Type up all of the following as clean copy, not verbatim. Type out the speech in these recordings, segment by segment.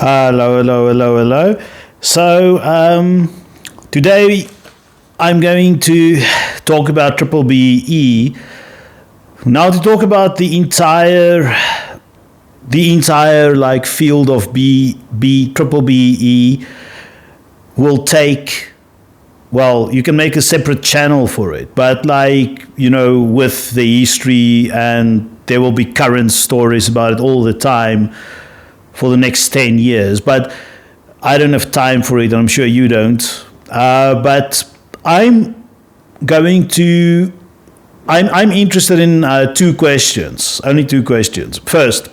Hello, hello, hello, hello. So today I'm going to talk about triple BE. Now to talk about the entire like field of triple BE will take. Well, you can make a separate channel for it, but with the history, and there will be current stories about it all the time for the next 10 years, but I don't have time for it, and I'm sure you don't. But I'm interested in two questions, only two questions. First,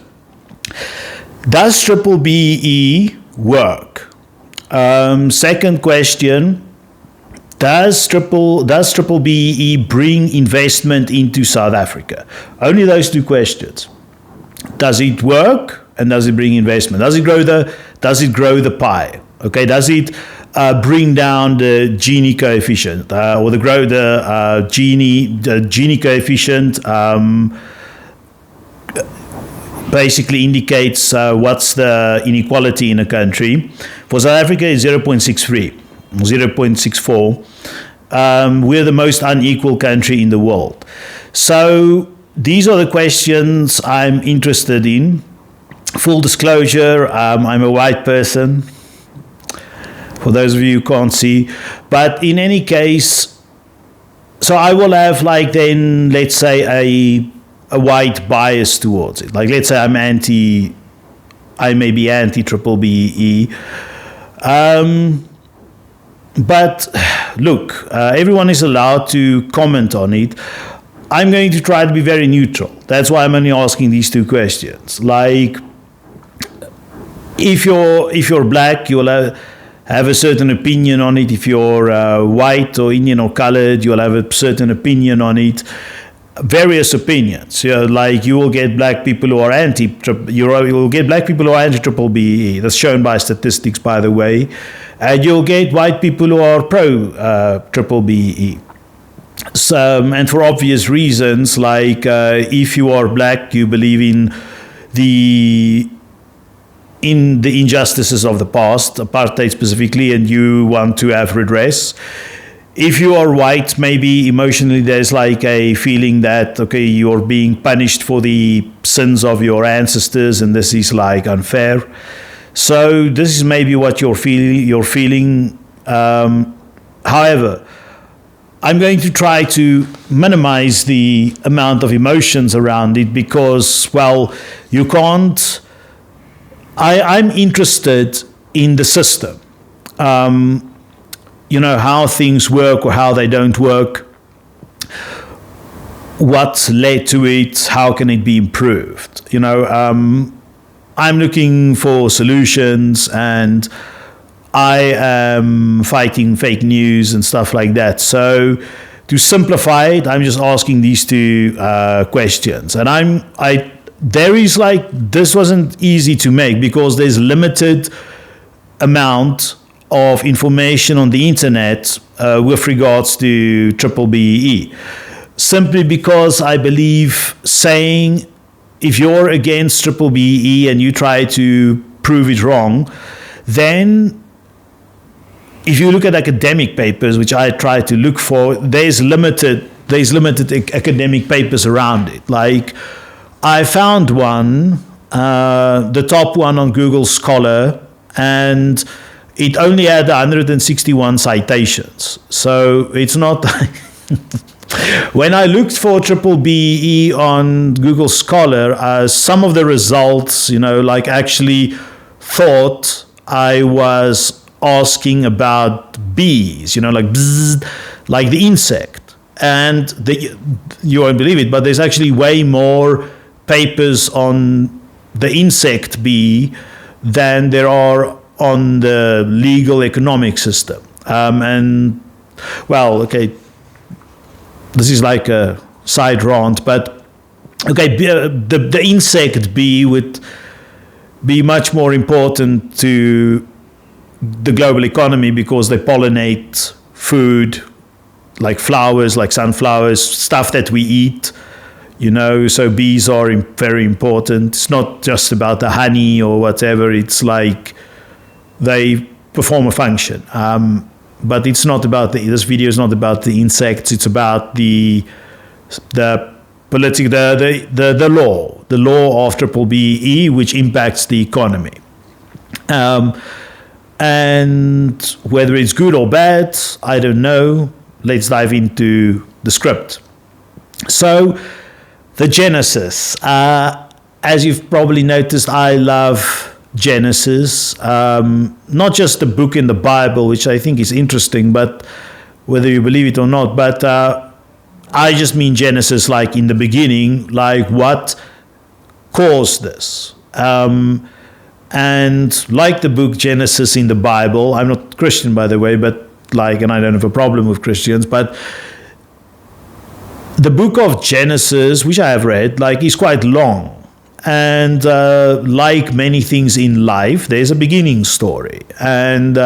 does triple BE work? Second question, does triple BE bring investment into South Africa? Only those two questions. Does it work? And does it bring investment? Does it grow the pie? Okay. Does it bring down the Gini coefficient or the Gini coefficient? Basically indicates what's the inequality in a country. For South Africa, it's 0.63, 0.64. We're the most unequal country in the world. So these are the questions I'm interested in. Full disclosure, I'm a white person, for those of you who can't see. But in any case, so I will have let's say a white bias towards it. Let's say I may be anti triple BE. But look, everyone is allowed to comment on it. I'm going to try to be very neutral. That's why I'm only asking these two questions. If you're black, you'll have a certain opinion on it. If you're white or Indian or colored, you'll have a certain opinion on it. Various opinions. You will get black people who are anti triple BE. That's shown by statistics, by the way. And you'll get white people who are pro triple BE. So, and for obvious reasons, if you are black, you believe in the injustices of the past, apartheid specifically, and you want to have redress. If you are white, maybe emotionally there's a feeling that, okay, you're being punished for the sins of your ancestors, and this is unfair. So this is maybe what you're feeling. However, I'm going to try to minimize the amount of emotions around it because, you can't. I'm interested in the system, how things work or how they don't work, what's led to it, how can it be improved. I'm looking for solutions, and I am fighting fake news and stuff like that. So to simplify it, I'm just asking these two questions, and this wasn't easy to make because there's limited amount of information on the internet with regards to triple BE. Simply because I believe saying if you're against triple BE and you try to prove it wrong, then if you look at academic papers, which I try to look for, there's limited academic papers around it. I found one, the top one on Google Scholar, and it only had 161 citations. So it's not. When I looked for triple BE on Google Scholar, some of the results, actually thought I was asking about bees, bzzz, like the insect. And you won't believe it, but there's actually way more papers on the insect bee than there are on the legal economic system. This is a side rant, but the insect bee would be much more important to the global economy because they pollinate food, like flowers, like sunflowers, stuff that we eat. So bees are very important. It's not just about the honey or whatever. It's like they perform a function. But it's not about this video is not about the insects. It's about the political, the law of BBBEE, which impacts the economy. And whether it's good or bad, I don't know. Let's dive into the script. So, the Genesis. As you've probably noticed, I love Genesis. Not just the book in the Bible, which I think is interesting, but whether you believe it or not. But I just mean Genesis, like in the beginning, like what caused this. And like the book Genesis in the Bible, I'm not Christian, by the way, but and I don't have a problem with Christians, but the book of Genesis, which I have read, is quite long. And like many things in life, there's a beginning story. And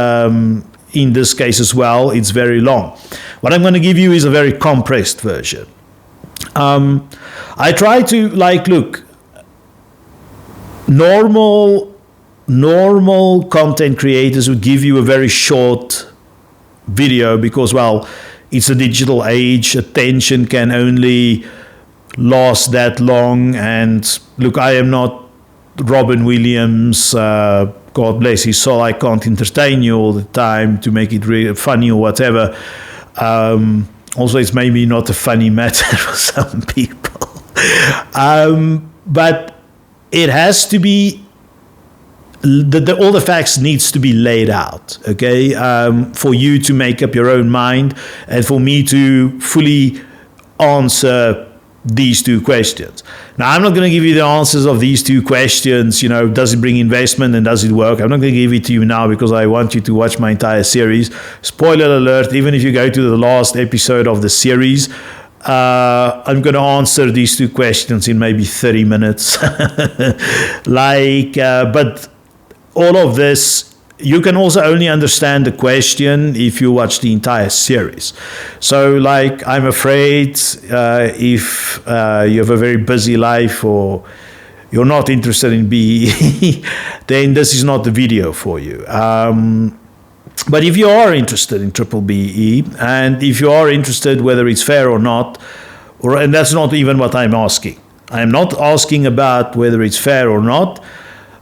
in this case as well, it's very long. What I'm going to give you is a very compressed version. I try to, look, normal content creators would give you a very short video because, it's a digital age. Attention can only last that long. And look, I am not Robin Williams. God bless his soul. I can't entertain you all the time to make it really funny or whatever. Also, it's maybe not a funny matter for some people. But it has to be all the facts needs to be laid out, okay, for you to make up your own mind and for me to fully answer these two questions. Now, I'm not going to give you the answers of these two questions, does it bring investment and does it work? I'm not going to give it to you now because I want you to watch my entire series. Spoiler alert, even if you go to the last episode of the series, I'm going to answer these two questions in maybe 30 minutes. But all of this, you can also only understand the question if you watch the entire series. So, I'm afraid if you have a very busy life or you're not interested in BBBEE, then this is not the video for you. But if you are interested in BBBEE, and if you are interested whether it's fair or not, and that's not even what I'm asking. I'm not asking about whether it's fair or not,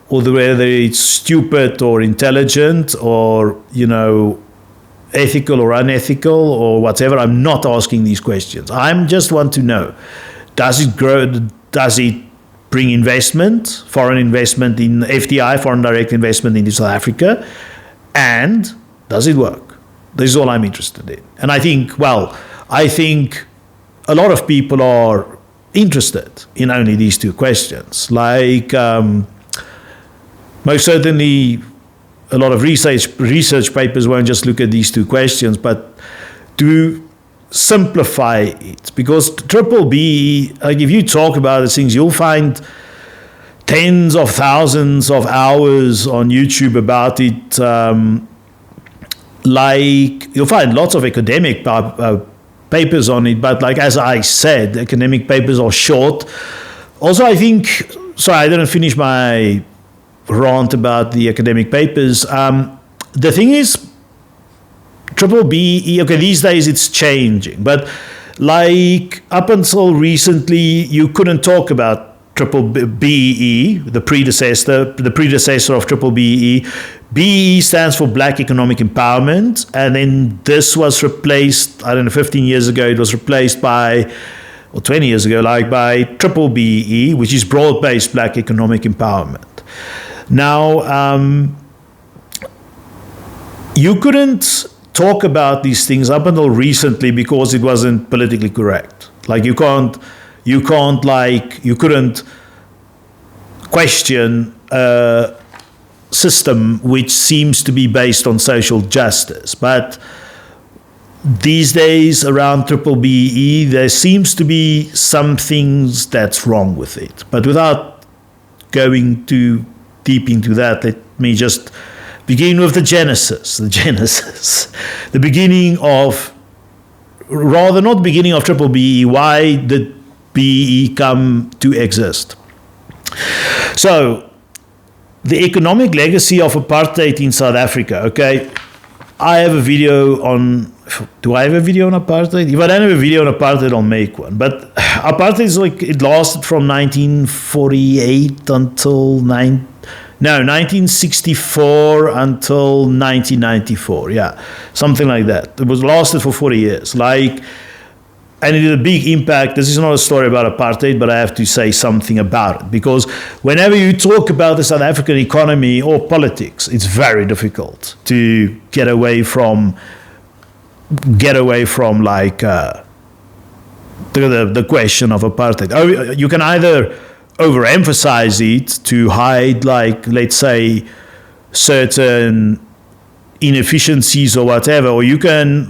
or whether it's stupid or intelligent or, ethical or unethical or whatever. I'm not asking these questions. I just want to know, does it grow? Does it bring investment, foreign investment in FDI, foreign direct investment into South Africa? And does it work? This is all I'm interested in. And I think a lot of people are interested in only these two questions. Most certainly, a lot of research papers won't just look at these two questions, but to simplify it. Because BBBEE, if you talk about these things, you'll find tens of thousands of hours on YouTube about it. You'll find lots of academic papers on it, but as I said, academic papers are short. Also, I didn't finish my rant about the academic papers. The thing is, BBBEE, okay, these days it's changing, but up until recently, you couldn't talk about BBBEE, the predecessor of BBBEE. BEE stands for Black Economic Empowerment, and then this was replaced, 15 years ago, it was replaced by, or 20 years ago, by BBBEE, which is Broad-Based Black Economic Empowerment. Now, you couldn't talk about these things up until recently because it wasn't politically correct. You couldn't question a system which seems to be based on social justice. But these days around BBBEE, there seems to be some things that's wrong with it. But without going too deep into that, let me just begin with the genesis. The beginning of, rather not beginning of BBBEE. Why did BBBEE come to exist. So, the economic legacy of apartheid in South Africa, okay? I have a video on, do I have a video on apartheid? If I don't have a video on apartheid, I'll make one. But apartheid is like, it lasted from 1948 until 1964 until 1994. Yeah, something like that. It was lasted for 40 years. Like, and it had a big impact. This is not a story about apartheid, but I have to say something about it. Because whenever you talk about the South African economy or politics, it's very difficult to get away from like the question of apartheid. Oh, you can either overemphasize it to hide, like, let's say, certain inefficiencies or whatever, or you can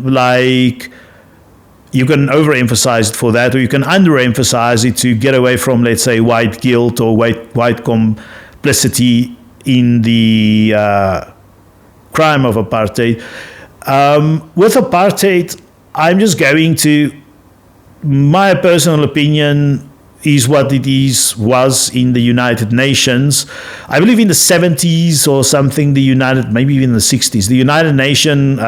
overemphasize it for that, or you can underemphasize it to get away from, let's say, white guilt or white complicity in the crime of apartheid. With apartheid, I'm just going to, my personal opinion is what it was in the United Nations. I believe in the 70s or something, maybe even the 60s, the United Nations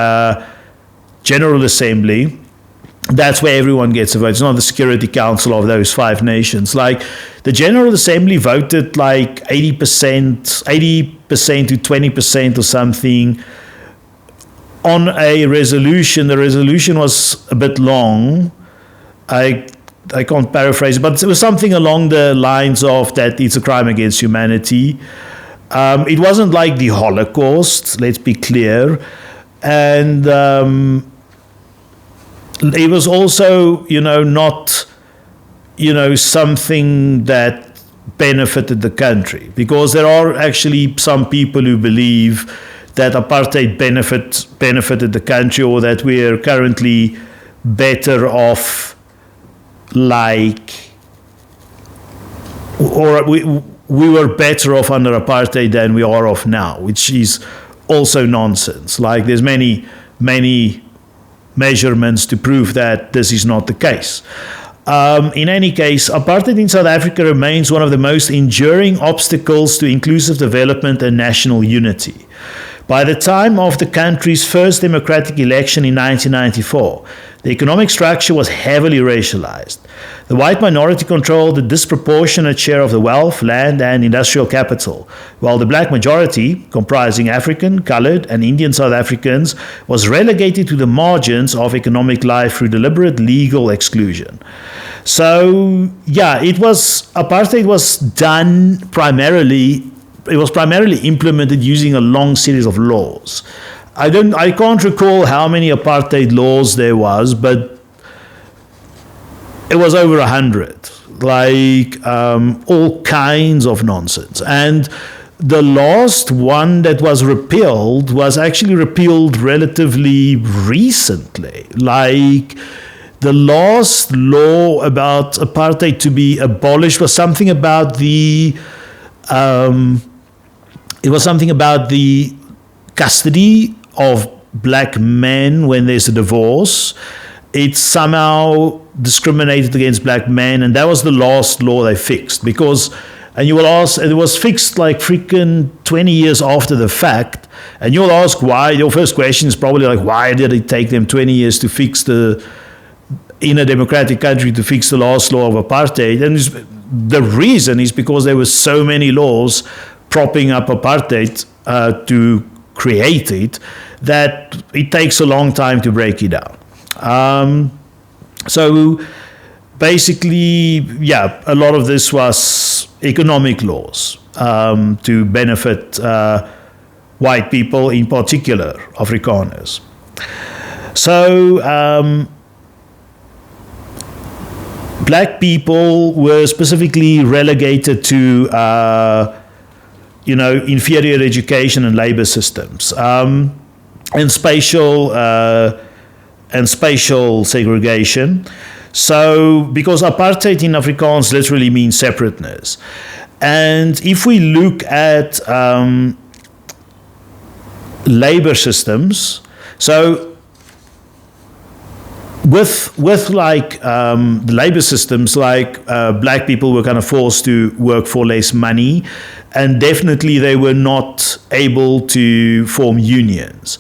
General Assembly. That's where everyone gets a vote. It's not the Security Council of those 5 nations. Like, the General Assembly voted like 80% to 20% or something on a resolution. The resolution was a bit long. I can't paraphrase, but it was something along the lines of that it's a crime against humanity. It wasn't like the Holocaust, let's be clear. And it was also, not, something that benefited the country. Because there are actually some people who believe that apartheid benefited the country, or that we are currently better off, or we were better off under apartheid than we are off now, which is also nonsense. Like, there's many measurements to prove that this is not the case. In any case, apartheid in South Africa remains one of the most enduring obstacles to inclusive development and national unity. By the time of the country's first democratic election in 1994, the economic structure was heavily racialized. The white minority controlled a disproportionate share of the wealth, land, and industrial capital, while the black majority, comprising African, colored, and Indian South Africans, was relegated to the margins of economic life through deliberate legal exclusion. So, yeah, apartheid was done primarily. It was primarily implemented using a long series of laws. I can't recall how many apartheid laws there was, but it was over 100. Like, all kinds of nonsense. And the last one that was repealed was actually repealed relatively recently. Like, the last law about apartheid to be abolished was something about the custody of black men when there's a divorce. It's somehow discriminated against black men, and that was the last law they fixed. And you will ask, it was fixed like freaking 20 years after the fact, and you'll ask why. Your first question is probably like, why did it take them 20 years to fix in a democratic country to fix the last law of apartheid? And the reason is because there were so many laws propping up apartheid to create it, that it takes a long time to break it down. So basically, yeah, a lot of this was economic laws to benefit white people, in particular Afrikaners. So black people were specifically relegated to inferior education and labor systems, and spatial segregation. So, because apartheid in Afrikaans literally means separateness. And if we look at labor systems, so with like the labor systems, like black people were kind of forced to work for less money, and definitely they were not able to form unions.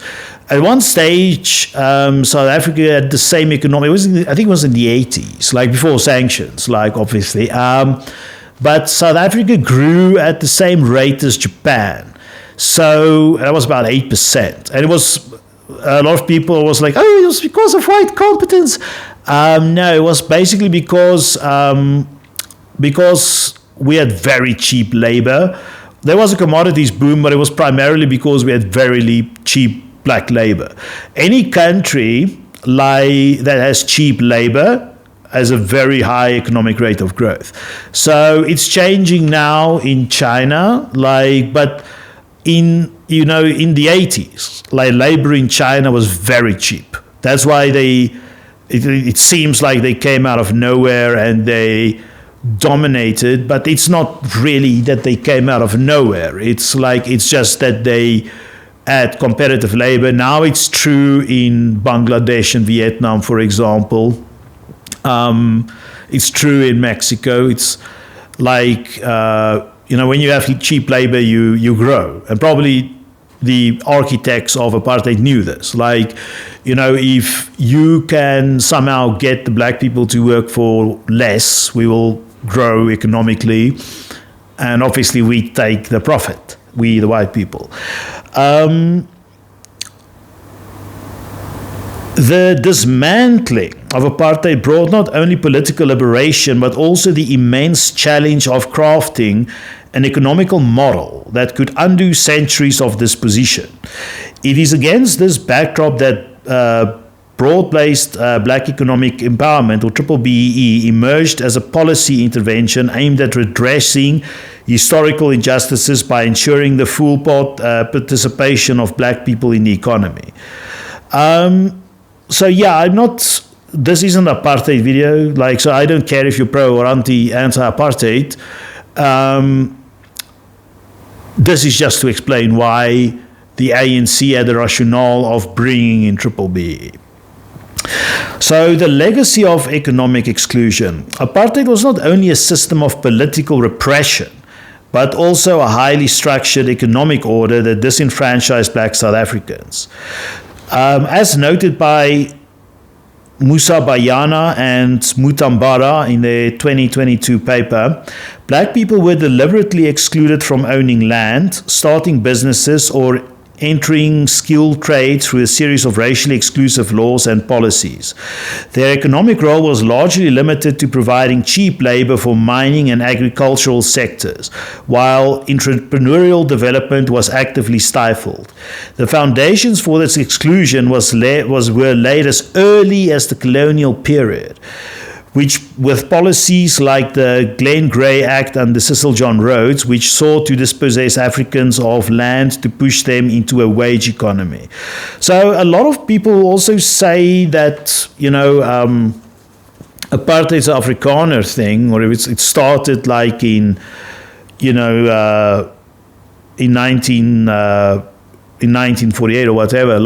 At one stage, South Africa had the same economic. I think it was in the 80s, like before sanctions, like obviously. But South Africa grew at the same rate as Japan, so that was about 8%, and it was. A lot of people was like, oh, it was because of white competence. No, it was basically because we had very cheap labor. There was a commodities boom, but it was primarily because we had very cheap black labor. Any country that has cheap labor has a very high economic rate of growth. So it's changing now in China, but in the 80s, like labor in China was very cheap. That's why it seems like they came out of nowhere and they dominated, but it's not really that they came out of nowhere. It's just that they had competitive labor. Now it's true in Bangladesh and Vietnam, for example. It's true in Mexico. It's like, when you have cheap labor, you grow. And probably the architects of apartheid knew this. If you can somehow get the black people to work for less, we will grow economically. And obviously we take the profit, we the white people. The dismantling of apartheid brought not only political liberation, but also the immense challenge of crafting an economical model that could undo centuries of disposition. It is against this backdrop that broad-based black economic empowerment, or BBBEE, emerged as a policy intervention aimed at redressing historical injustices by ensuring the full participation of black people in the economy. This isn't an apartheid video, so I don't care if you're pro or anti-apartheid. This is just to explain why the ANC had the rationale of bringing in BBBEE. So the legacy of economic exclusion. Apartheid was not only a system of political repression, but also a highly structured economic order that disenfranchised black South Africans. As noted by Musa Bayana and Mutambara in their 2022 paper, black people were deliberately excluded from owning land, starting businesses, or entering skilled trades through a series of racially exclusive laws and policies. Their economic role was largely limited to providing cheap labor for mining and agricultural sectors, while entrepreneurial development was actively stifled. The foundations for this exclusion were laid as early as the colonial period, which, with policies like the Glenn Gray Act under Cecil John Rhodes, which sought to dispossess Africans of land to push them into a wage economy. So a lot of people also say that, apartheid is an Afrikaner thing, or if it started in 1948 or whatever,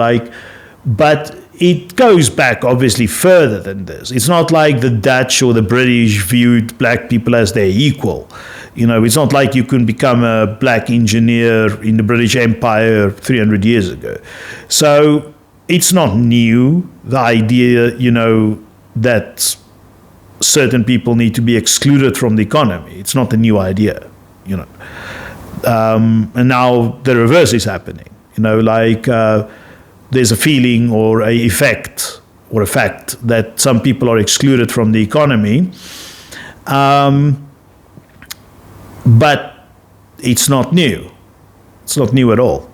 but it goes back obviously further than this. It's not like the Dutch or the British viewed black people as their equal. It's not like you can become a black engineer in the British Empire 300 years ago. So it's not new, the idea, that certain people need to be excluded from the economy. It's not a new idea, And now the reverse is happening, there's a feeling or a effect or a fact that some people are excluded from the economy, but it's not new. It's not new at all.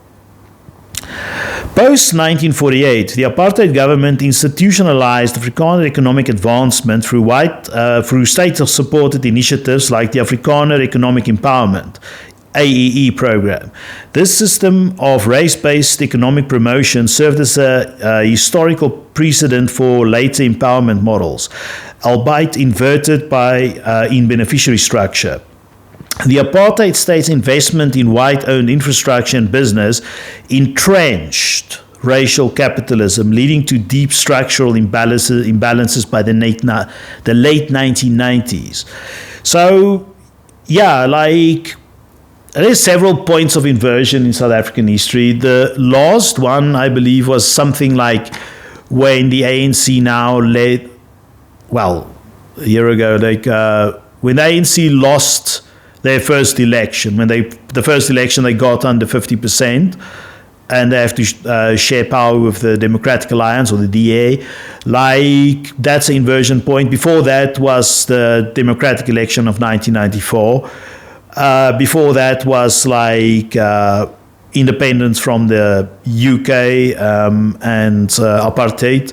Post-1948, the apartheid government institutionalized Afrikaner economic advancement through state-supported initiatives like the Afrikaner Economic Empowerment AEE program. This system of race-based economic promotion served as a historical precedent for later empowerment models, albeit inverted in beneficiary structure. The apartheid state's investment in white-owned infrastructure and business entrenched racial capitalism, leading to deep structural imbalances by the late 1990s. So, yeah, like, there's several points of inversion in South African history. The last one, I believe, was something like when the ANC now led, well, a year ago, like when the ANC lost their first election, the first election they got under 50%, and they have to share power with the Democratic Alliance, or the DA. Like, that's an inversion point. Before that was the Democratic election of 1994. Before that was like independence from the UK and apartheid.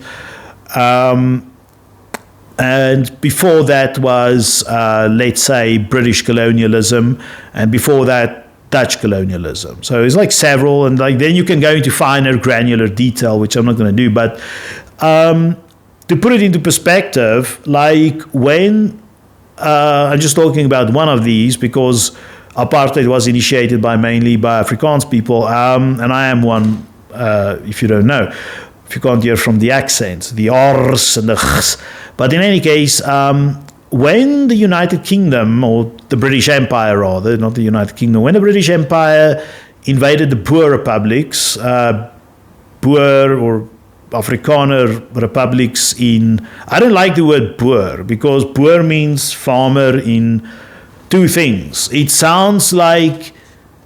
And before that was, let's say, British colonialism. And before that, Dutch colonialism. So it's like several, and like then you can go into finer granular detail, which I'm not going to do. But to put it into perspective, like when I'm just talking about one of these because apartheid was initiated mainly by Afrikaans people, and I am one. If you don't know, if you can't hear from the accent, the R's and the G's. But in any case, when the United Kingdom, or the British Empire rather, not the United Kingdom, when the British Empire invaded the Boer republics, Boer or Afrikaner republics in, I don't like the word Boer, because Boer means farmer in two things. It sounds like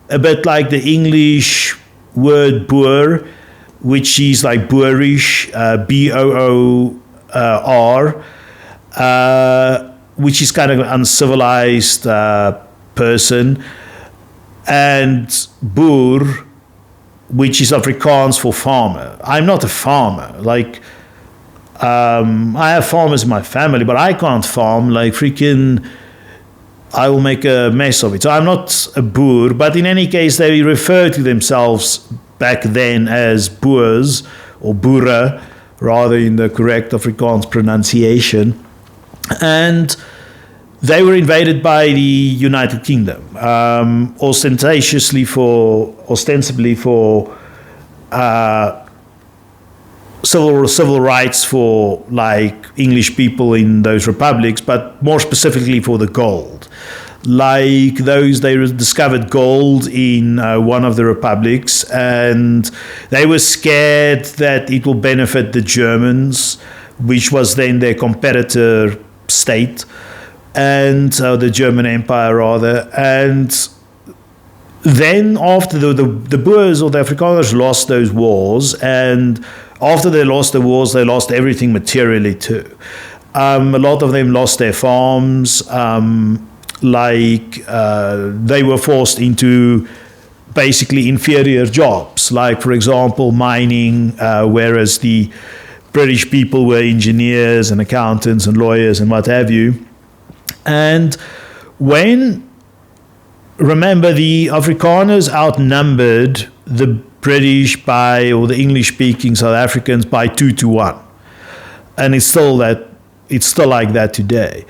a bit like the English word Boer, which is like boorish, B-O-O-R, which is kind of an uncivilized person, and boer, which is Afrikaans for farmer. I'm not a farmer. Like, I have farmers in my family, but I can't farm. Like, freaking, I will make a mess of it. So I'm not a boer, but in any case, they refer to themselves back then as boers, or boere, rather in the correct Afrikaans pronunciation. And they were invaded by the United Kingdom, ostensibly for civil rights for like English people in those republics, but more specifically for the gold. Like those, they discovered gold in one of the republics, and they were scared that it will benefit the Germans, which was then their competitor state, and the German Empire rather. And then after the Boers or the Afrikaners lost those wars, and after they lost the wars, they lost everything materially too. A lot of them lost their farms. They were forced into basically inferior jobs, like, for example, mining, whereas the British people were engineers and accountants and lawyers and what have you. And remember, the Afrikaners outnumbered the British or the English-speaking South Africans by 2-1. And it's still like that today.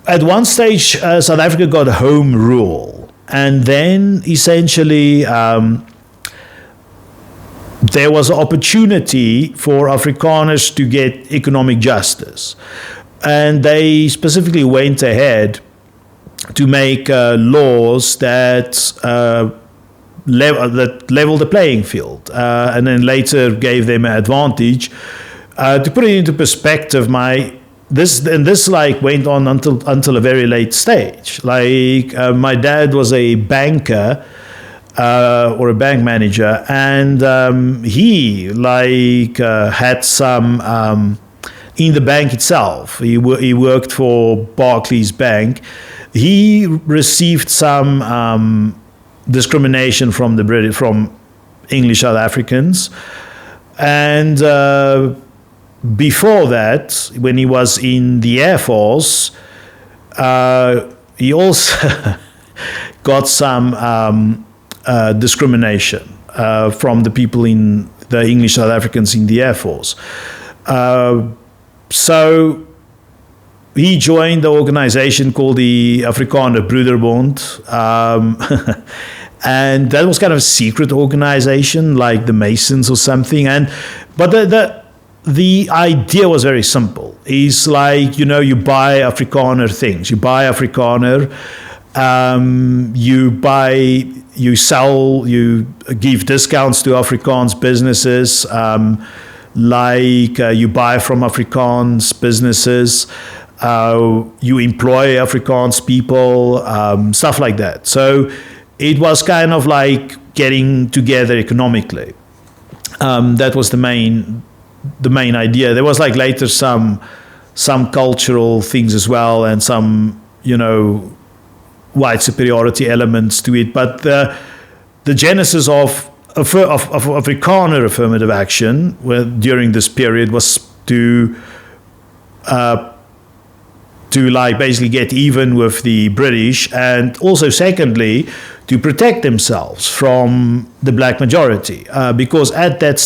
At one stage, South Africa got home rule, and then essentially there was an opportunity for Afrikaners to get economic justice. And they specifically went ahead to make laws that leveled the playing field, and then later gave them an advantage. To put it into perspective, this went on until a very late stage. Like, my dad was a banker or a bank manager, and he had some in the bank itself. He worked for Barclays Bank. He received some discrimination from from English South Africans, and before that, when he was in the Air Force, he also got some discrimination from the people in the English South Africans in the Air Force. So he joined the organization called the Afrikaner Broederbond, And that was kind of a secret organization, like the Masons or something. But the idea was very simple. It's like, you buy Afrikaner things. You buy Afrikaner, you sell, you give discounts to Afrikaans businesses, you buy from Afrikaans businesses, you employ Afrikaans people, stuff like that. So it was kind of like getting together economically. That was the main idea. There was like later some cultural things as well, and some white superiority elements to it. But the genesis of Afrikaner affirmative action during this period was to like basically get even with the British, and also secondly to protect themselves from the black majority, because at that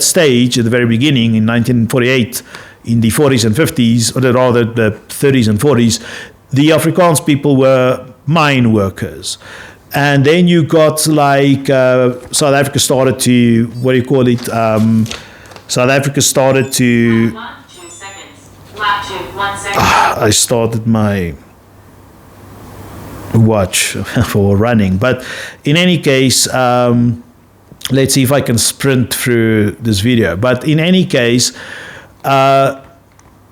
stage, at the very beginning in 1948, in the 40s and 50s, or rather the 30s and 40s, the Afrikaans people were mine workers. And then you got like South Africa started to, South Africa started to, I started my watch for running. But in any case, let's see if I can sprint through this video. But in any case,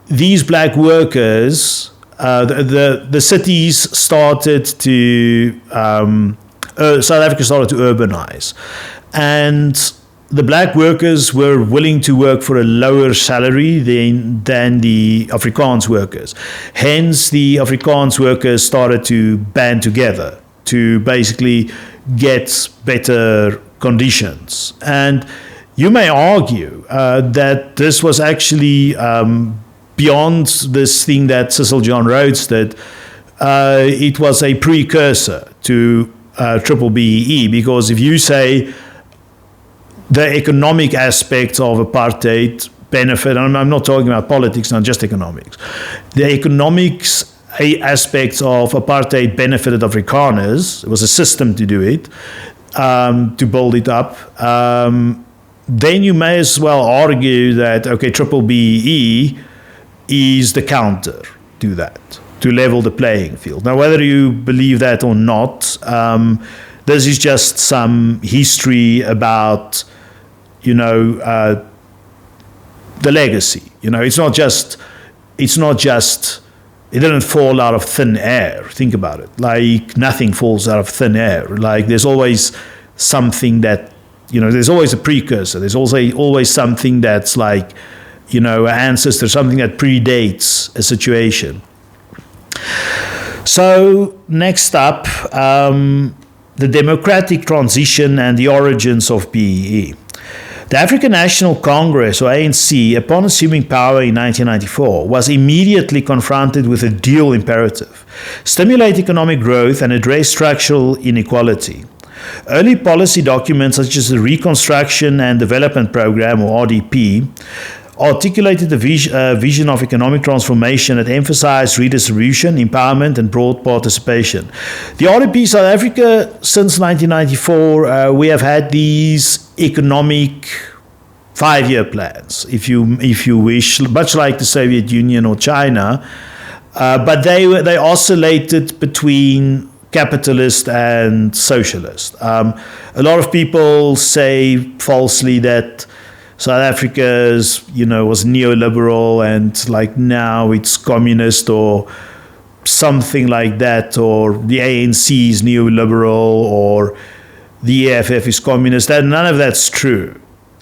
these black workers, the cities started to, South Africa started to urbanize. And the black workers were willing to work for a lower salary than the Afrikaans workers. Hence, the Afrikaans workers started to band together to basically get better conditions. And you may argue that this was actually beyond this thing that Cecil John Rhodes did. It was a precursor to BBBEE, because if you say the economic aspects of apartheid benefit, and I'm not talking about politics, not just economics, the economics aspects of apartheid benefited Afrikaners. It was a system to do it, to build it up. Then you may as well argue that, okay, BBBEE is the counter to that, to level the playing field. Now, whether you believe that or not, this is just some history about, the legacy. It's not just, it didn't fall out of thin air. Think about it. Like, nothing falls out of thin air. Like, there's always something that, there's always a precursor. There's also always something that's like, an ancestor, something that predates a situation. So, next up, the democratic transition and the origins of BEE. The African National Congress, or ANC, upon assuming power in 1994, was immediately confronted with a dual imperative: stimulate economic growth and address structural inequality. Early policy documents such as the Reconstruction and Development Program, or RDP, articulated the vision of economic transformation that emphasized redistribution, empowerment, and broad participation. The RDP South Africa, since 1994, we have had these economic 5-year plans, if you wish, much like the Soviet Union or China, but they oscillated between capitalist and socialist. A lot of people say falsely that South Africa's, was neoliberal, and like now it's communist or something like that, or the ANC is neoliberal, or the EFF is communist. None of that's true.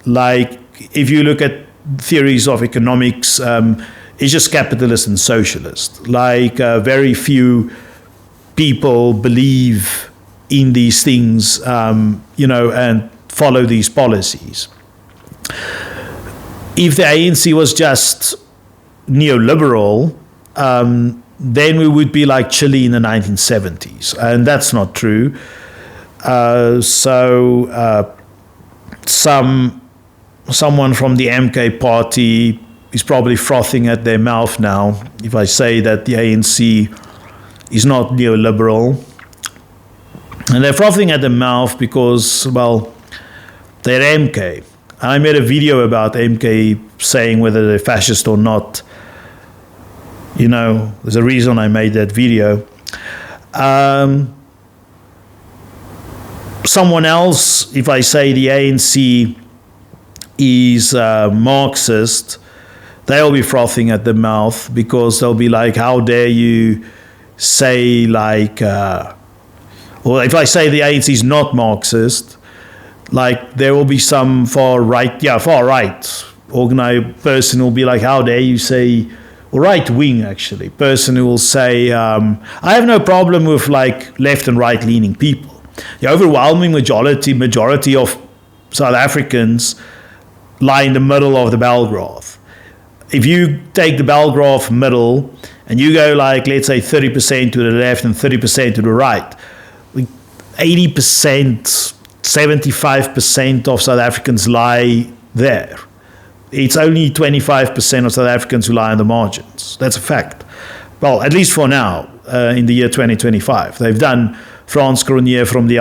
Like, if you look at theories of economics, it's just capitalist and socialist. Like, very few people believe in these things, and follow these policies. If the ANC was just neoliberal, then we would be like Chile in the 1970s, and that's not true. Someone from the MK party is probably frothing at their mouth now if I say that the ANC is not neoliberal. And they're frothing at the mouth because, well, they're MK. I made a video about MK saying whether they're fascist or not. You know, there's a reason I made that video. Someone else, if I say the ANC is Marxist, they'll be frothing at the mouth because they'll be like, how dare you say like, or if I say the ANC is not Marxist, like there will be some far right organized person who will be like, how dare you say, or right wing actually, person who will say, I have no problem with like left and right leaning people. The overwhelming majority of South Africans lie in the middle of the bell graph. If you take the bell graph middle and you go like, let's say 30% to the left and 30% to the right, 80%, 75% of South Africans lie there. It's only 25% of South Africans who lie on the margins. That's a fact. Well, at least for now, in the year 2025. They've done, Frans Cronje from the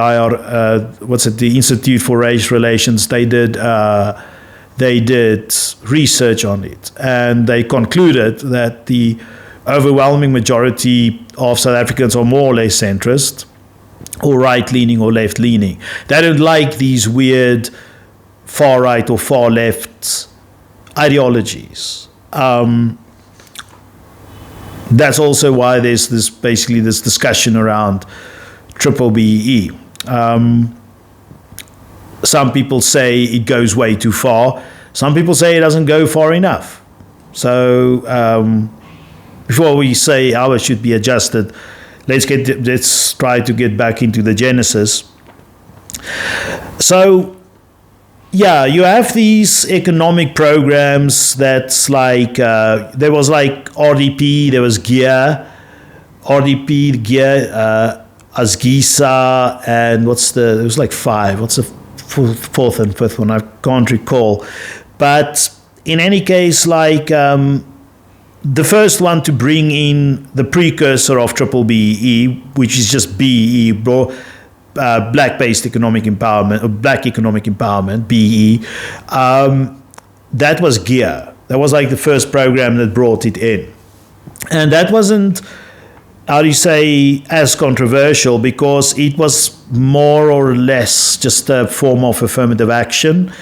the Institute for Race Relations, they did research on it, and they concluded that the overwhelming majority of South Africans are more or less centrist, or right-leaning or left-leaning. They don't like these weird far-right or far-left ideologies. That's also why there's this discussion around BBBEE. Some people say it goes way too far. Some people say it doesn't go far enough. So before we say how it should be adjusted, let's try to get back into the genesis. So, yeah, you have these economic programs that's like, there was like RDP, there was GEAR, ASGISA, and there was like five. What's the fourth and fifth one? I can't recall. But in any case, like, the first one to bring in the precursor of BBBEE, which is just BEE, Black-based economic empowerment, or Black economic empowerment, BE, that was GEAR. That was like the first program that brought it in. And that wasn't, as controversial, because it was more or less just a form of affirmative action,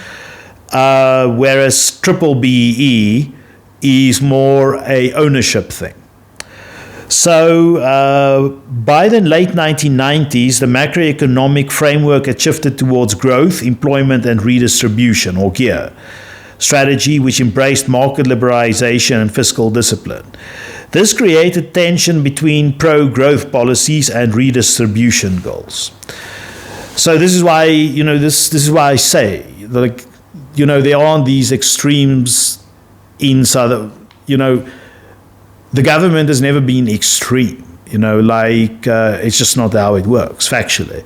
whereas BBBEE is more a ownership thing. So by the late 1990s, the macroeconomic framework had shifted towards growth, employment, and redistribution, or GEAR strategy, which embraced market liberalization and fiscal discipline. This created tension between pro-growth policies and redistribution goals. So this is why, this is why I say, like, there aren't these extremes inside, the government has never been extreme, it's just not how it works, factually.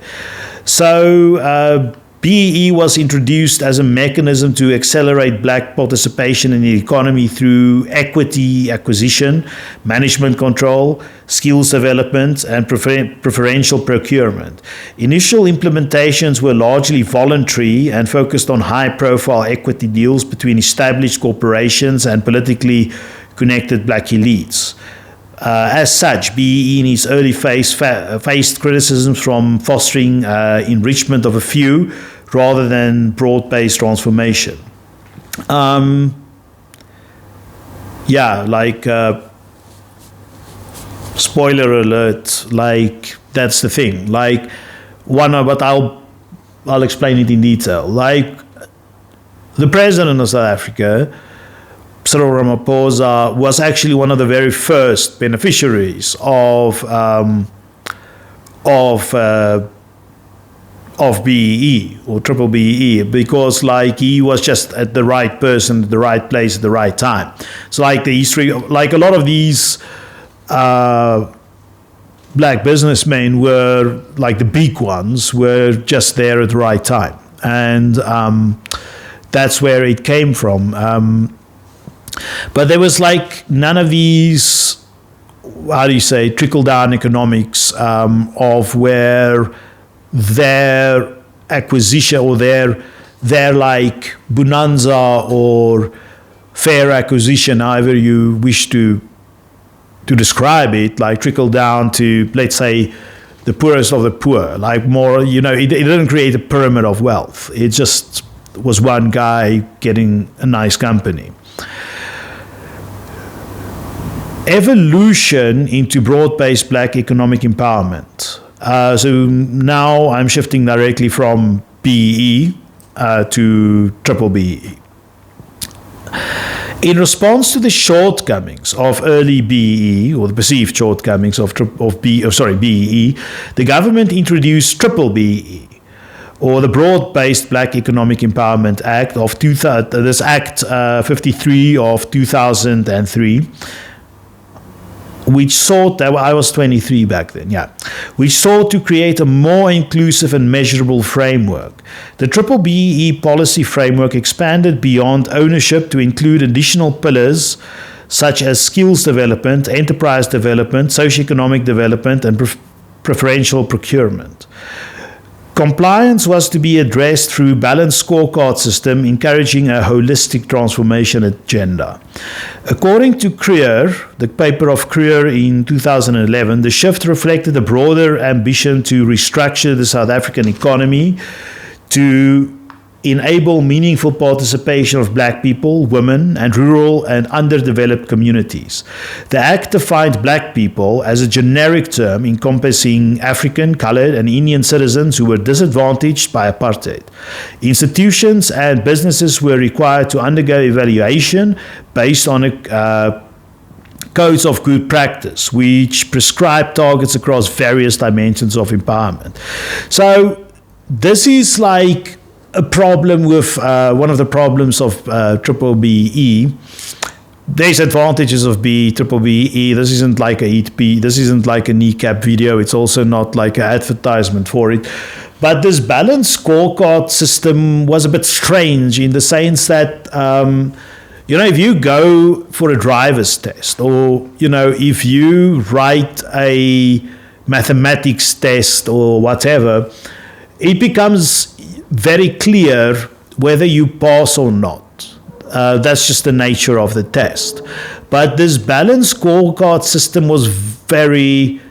So BEE was introduced as a mechanism to accelerate Black participation in the economy through equity acquisition, management control, skills development, and preferential procurement. Initial implementations were largely voluntary and focused on high-profile equity deals between established corporations and politically connected Black elites. As such, BEE in its early phase faced criticisms from fostering enrichment of a few rather than broad-based transformation. Spoiler alert, that's the thing. But I'll explain it in detail. The president of South Africa, Cyril Ramaphosa, was actually one of the very first beneficiaries of BEE or BBBEE, because he was just at the right person at the right place at the right time. So the history, a lot of these Black businessmen were the big ones, were just there at the right time, and that's where it came from. But there was none of these, trickle-down economics of where their acquisition or their like bonanza or fair acquisition, however you wish to describe it, like trickle down to, let's say, the poorest of the poor, like more, it didn't create a pyramid of wealth. It just was one guy getting a nice company. Evolution into broad-based black economic empowerment. So now I'm shifting directly from BEE to BBBEE. In response to the shortcomings of early BEE, or the perceived shortcomings of BEE, the government introduced BBBEE, or the Broad-Based Black Economic Empowerment Act of this Act 53 of 2003. Which sought, I was 23 back then, which sought to create a more inclusive and measurable framework. The BBBEE policy framework expanded beyond ownership to include additional pillars such as skills development, enterprise development, socioeconomic development, and preferential procurement. Compliance was to be addressed through balanced scorecard system, encouraging a holistic transformation agenda. According to Creer, the paper of Creer in 2011, the shift reflected a broader ambition to restructure the South African economy to enable meaningful participation of black people, women, and rural and underdeveloped communities. The Act defined black people as a generic term encompassing African, colored, and Indian citizens who were disadvantaged by apartheid. Institutions and businesses were required to undergo evaluation based on codes of good practice, which prescribe targets across various dimensions of empowerment. So this is like a problem with one of the problems of BBBEE. There's advantages of BBBEE. This isn't like a EAT-P. This isn't like a kneecap video. It's also not like an advertisement for it. But this balanced scorecard system was a bit strange in the sense that, if you go for a driver's test or, if you write a mathematics test or whatever, it becomes very clear whether you pass or not. That's just the nature of the test. But this balanced scorecard system was very,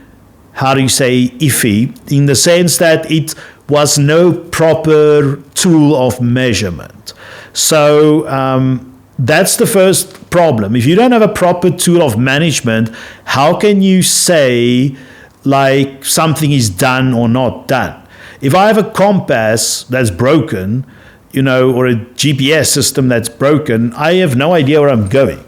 iffy, in the sense that it was no proper tool of measurement. So that's the first problem. If you don't have a proper tool of management, how can you say like something is done or not done? If I have a compass that's broken, or a GPS system that's broken, I have no idea where I'm going,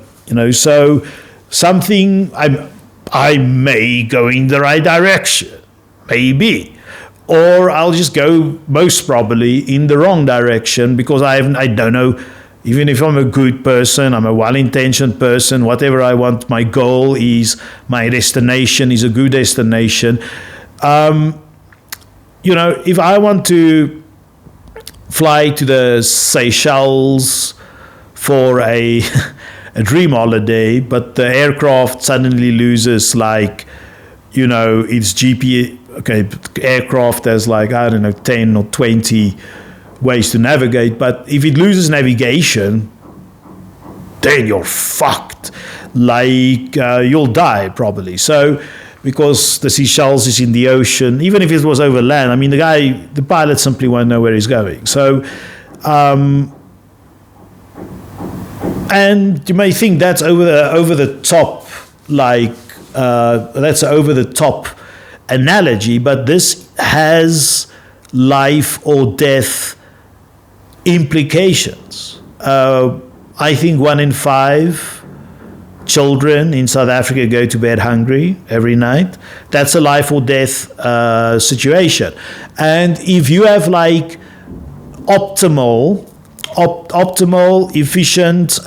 so something, I may go in the right direction, maybe, or I'll just go most probably in the wrong direction because I don't know, even if I'm a good person, I'm a well-intentioned person, whatever I want, my goal is, my destination is a good destination. If I want to fly to the Seychelles for a dream holiday, but the aircraft suddenly loses its GPS, aircraft has 10 or 20 ways to navigate, but if it loses navigation, then you're fucked. You'll die probably. So, because the Seychelles is in the ocean, even if it was over land, the pilot simply won't know where he's going. So, and you may think that's over the top, that's over the top analogy, but this has life or death implications. I think 1 in 5 children in South Africa go to bed hungry every night. That's a life or death situation. And if you have optimal, efficient,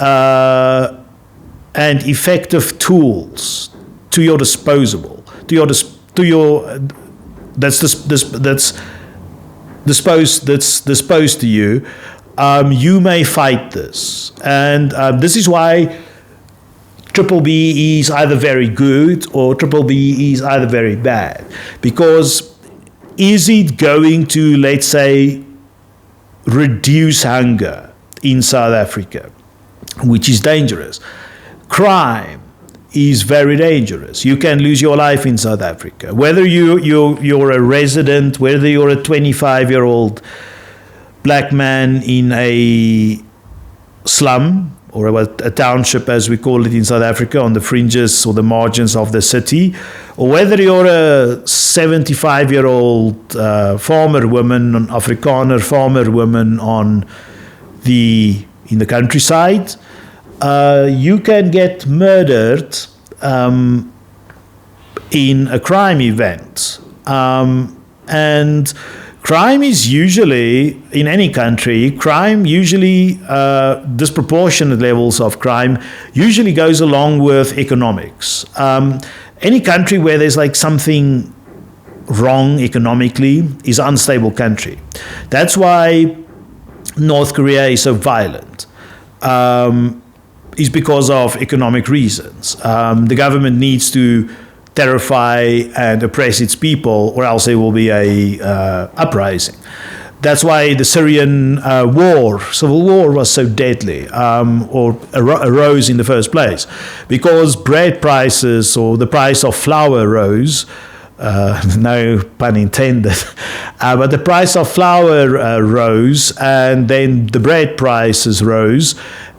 and effective tools to your disposal, that's disposed to you, you may fight this. And this is why BBBEE is either very good or BBBEE is either very bad, because is it going to, let's say, reduce hunger in South Africa, which is dangerous? Crime is very dangerous. You can lose your life in South Africa. Whether you're a resident, whether you're a 25-year-old black man in a slum or a township, as we call it in South Africa, on the fringes or the margins of the city, or whether you're a 75-year-old farmer woman, an Afrikaner farmer woman in the countryside, you can get murdered in a crime event. And crime is usually, in any country, disproportionate levels of crime usually goes along with economics. Any country where there's like something wrong economically is an unstable country. That's why North Korea is so violent. Is because of economic reasons. The government needs to terrify and oppress its people, or else there will be a uprising. That's why the Syrian civil war was so deadly, or arose in the first place, because bread prices or the price of flour rose. No pun intended, but the price of flour rose, and then the bread prices rose.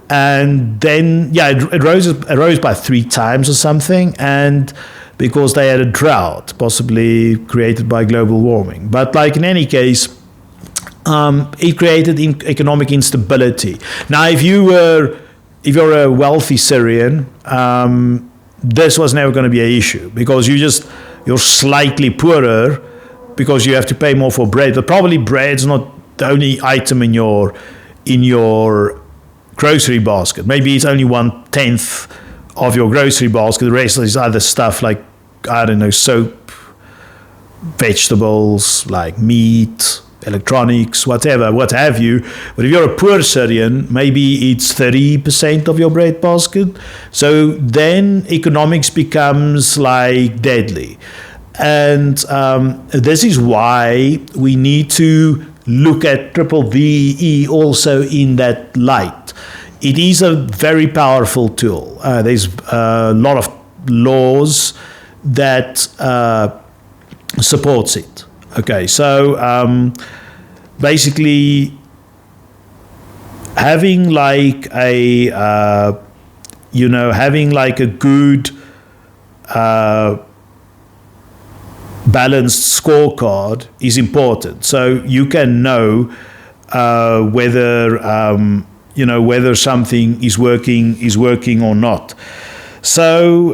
And then, it rose by 3 times or something, and because they had a drought, possibly created by global warming. But like in any case, it created economic instability. Now, if you're a wealthy Syrian, this was never going to be an issue, because you're slightly poorer because you have to pay more for bread. But probably bread's not the only item in your grocery basket. Maybe it's only 1/10 of your grocery basket. The rest is other stuff like, I don't know, soap, vegetables, like meat, electronics, what have you. But if you're a poor Syrian, maybe it's 30% of your bread basket. So then economics becomes like deadly. And this is why we need to look at BBBEE also in that light. It is a very powerful tool. There's a lot of laws that supports it. Okay, so basically having like a good balanced scorecard is important. So you can know whether something is working or not. So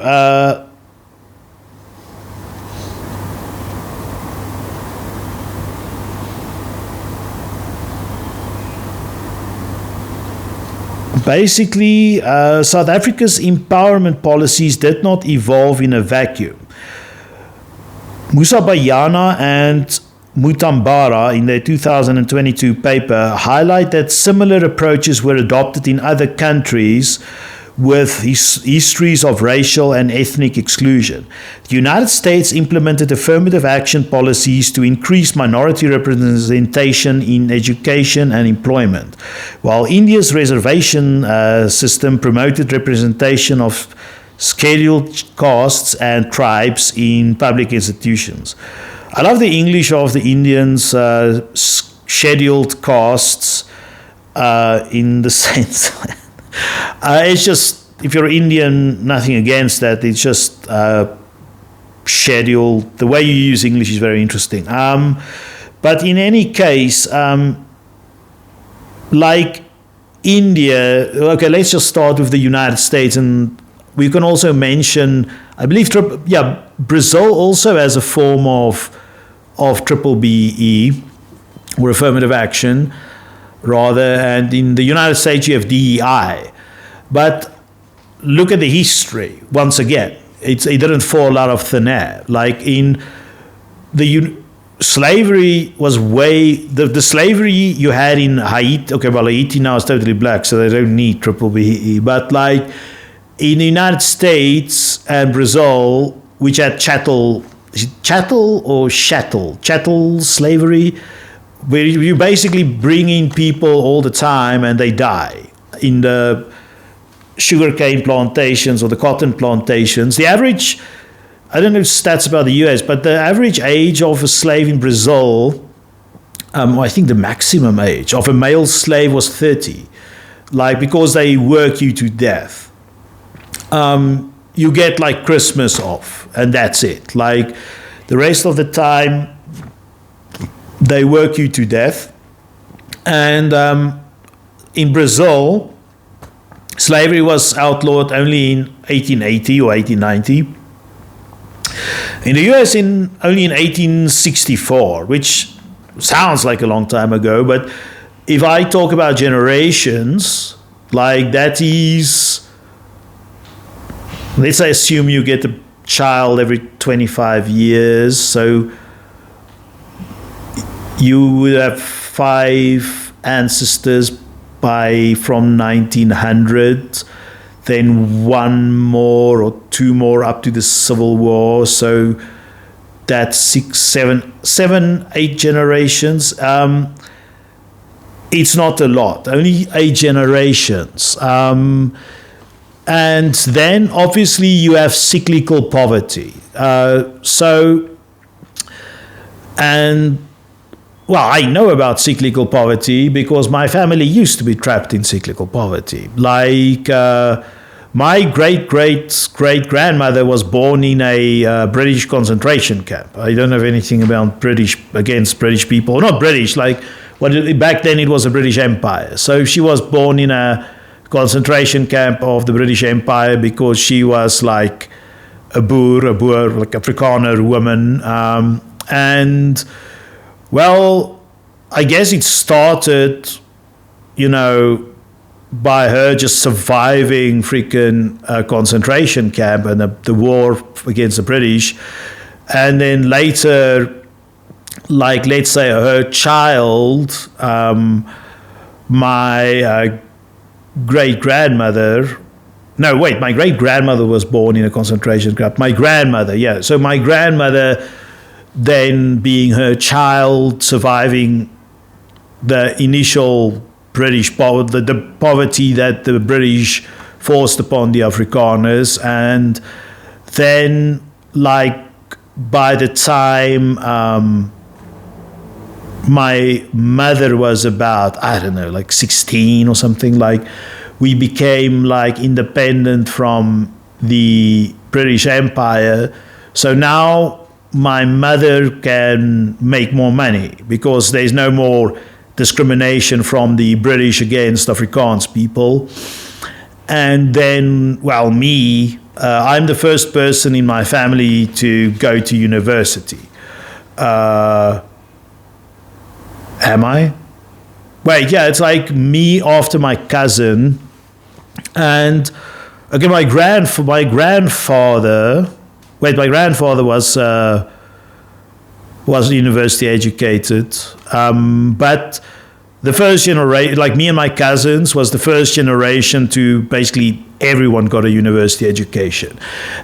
basically, South Africa's empowerment policies did not evolve in a vacuum. Musa Bayana and Mutambara, in their 2022 paper, highlight that similar approaches were adopted in other countries with histories of racial and ethnic exclusion. The United States implemented affirmative action policies to increase minority representation in education and employment, while India's reservation system promoted representation of scheduled castes and tribes in public institutions. I love the English of the Indians, scheduled castes, in the sense it's just, if you're Indian, nothing against that. It's just scheduled. The way you use English is very interesting. But in any case, like India, okay, let's just start with the United States, and we can also mention, I believe, Brazil also has a form of BBBEE, or affirmative action, rather, and in the United States you have DEI. But look at the history, once again. It didn't fall out of thin air. Like in slavery was the slavery you had in Haiti. Okay, well, Haiti now is totally black, so they don't need BBBEE. But like in the United States and Brazil, which had chattel is it chattel or chattel slavery, where you basically bring in people all the time and they die in the sugarcane plantations or the cotton plantations. The average, I don't know stats about the US, but the average age of a slave in Brazil, I think the maximum age of a male slave was 30, like, because they work you to death. You get like Christmas off, and that's it. Like, the rest of the time, they work you to death. And in Brazil, slavery was outlawed only in 1880 or 1890. In the US, only in 1864, which sounds like a long time ago, but if I talk about generations, like, that is, let's say, assume you get a child every 25 years, so you would have 5 ancestors from 1900, then 1 more or 2 more up to the Civil War, so that's 6, 7, 8 generations. It's not a lot, only 8 generations. And then obviously you have cyclical poverty. Well, I know about cyclical poverty because my family used to be trapped in cyclical poverty. Like, my great-great-great-grandmother was born in a British concentration camp. I don't have anything against British people. Not British, like, back then it was a British Empire. So she was born in a concentration camp of the British Empire because she was like a boer, like Afrikaner woman. And, well, I guess it started, by her just surviving freaking concentration camp and the war against the British. And then later, like, let's say her child, my great-grandmother, no, wait, my great-grandmother was born in a concentration camp. My grandmother, yeah. So my grandmother, then being her child, surviving the initial British poverty, the poverty that the British forced upon the Afrikaners. And then, like, by the time my mother was about, I don't know, like 16 or something, like, we became like independent from the British Empire. So now my mother can make more money because there's no more discrimination from the British against Afrikaans people. And then, well, me, I'm the first person in my family to go to university. Am I? Wait, yeah, it's like me after my cousin. And again, my grandfather was university educated. But the first generation, like me and my cousins, was the first generation to basically everyone got a university education.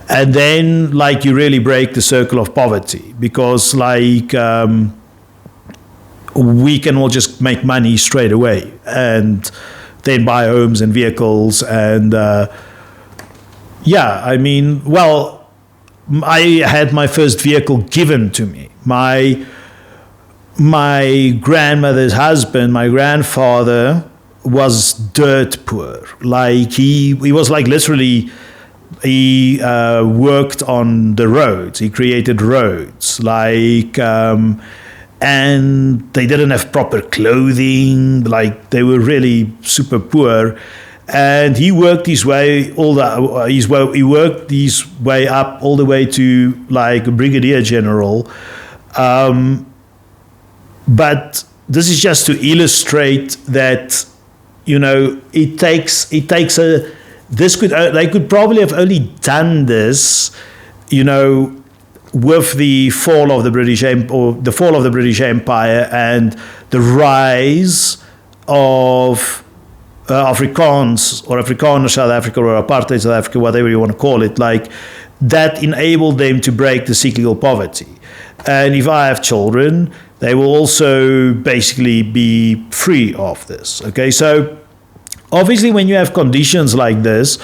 And then, like, you really break the circle of poverty because, like, we can all just make money straight away and then buy homes and vehicles. And yeah, I mean, well, I had my first vehicle given to me. My grandmother's husband, my grandfather, was dirt poor. Like, he was like literally, he worked on the roads. He created roads. Like, and they didn't have proper clothing. Like, they were really super poor. And he worked his way he worked his way up all the way to like brigadier general. But this is just to illustrate that, it takes they could probably have only done this, with the fall of the British Empire and the rise of Afrikaans or Afrikaner South Africa or apartheid South Africa, whatever you want to call it. Like, that enable them to break the cyclical poverty. And if I have children, they will also basically be free of this. Okay, so obviously when you have conditions like this,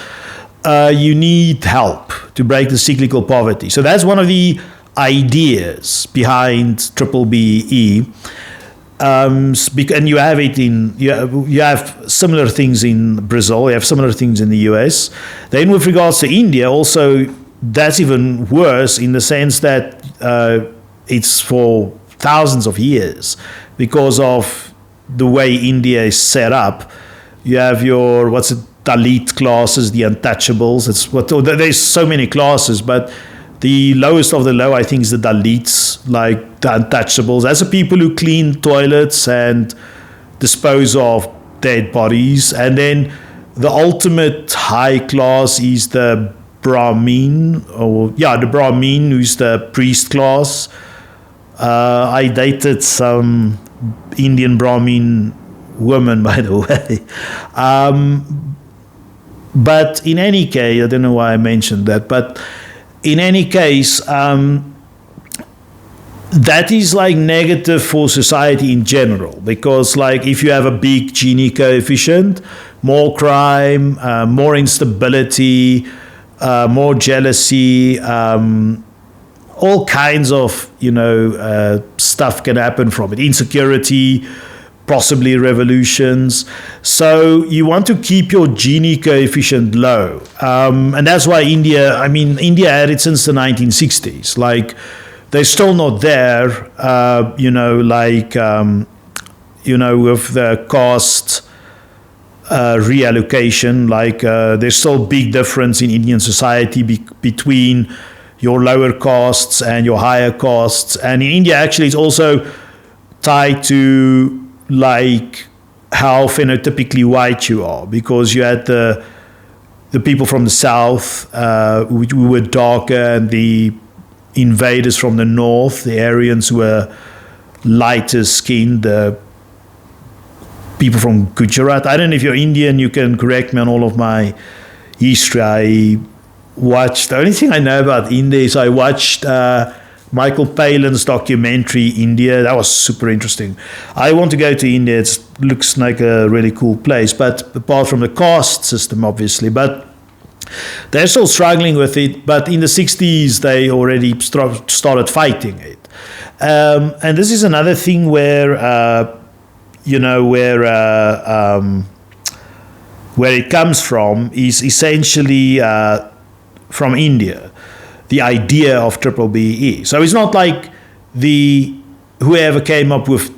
you need help to break the cyclical poverty. So that's one of the ideas behind BBBEE. And you have it you have similar things in Brazil, you have similar things in the US. Then with regards to India, also that's even worse in the sense that it's for thousands of years because of the way India is set up. You have your Dalit classes, the untouchables. There's so many classes, but the lowest of the low, I think, is the Dalits, like the untouchables. That's the people who clean toilets and dispose of dead bodies. And then the ultimate high class is the Brahmin, the Brahmin, who's the priest class. I dated some Indian Brahmin woman, by the way. But in any case, I don't know why I mentioned that, but in any case, that is like negative for society in general, because like if you have a big Gini coefficient, more crime, more instability, more jealousy, all kinds of, stuff can happen from it. Insecurity, possibly revolutions. So you want to keep your Gini coefficient low. And that's why India had it since the 1960s. Like, they're still not there, with the cost reallocation. Like, there's still big difference in Indian society between your lower costs and your higher costs. And in India, actually, it's also tied to like how phenotypically white you are, because you had the people from the south who were darker, and the invaders from the north, the Aryans, who were lighter skinned, the people from Gujarat. I don't know if you're Indian, you can correct me on all of my history. The only thing I know about India is I watched Michael Palin's documentary, India. That was super interesting. I want to go to India. It looks like a really cool place, but apart from the caste system, obviously. But they're still struggling with it. But in the 60s, they already started fighting it. And this is another thing where, where it comes from is essentially from India. The idea of BBBEE. So it's not like whoever came up with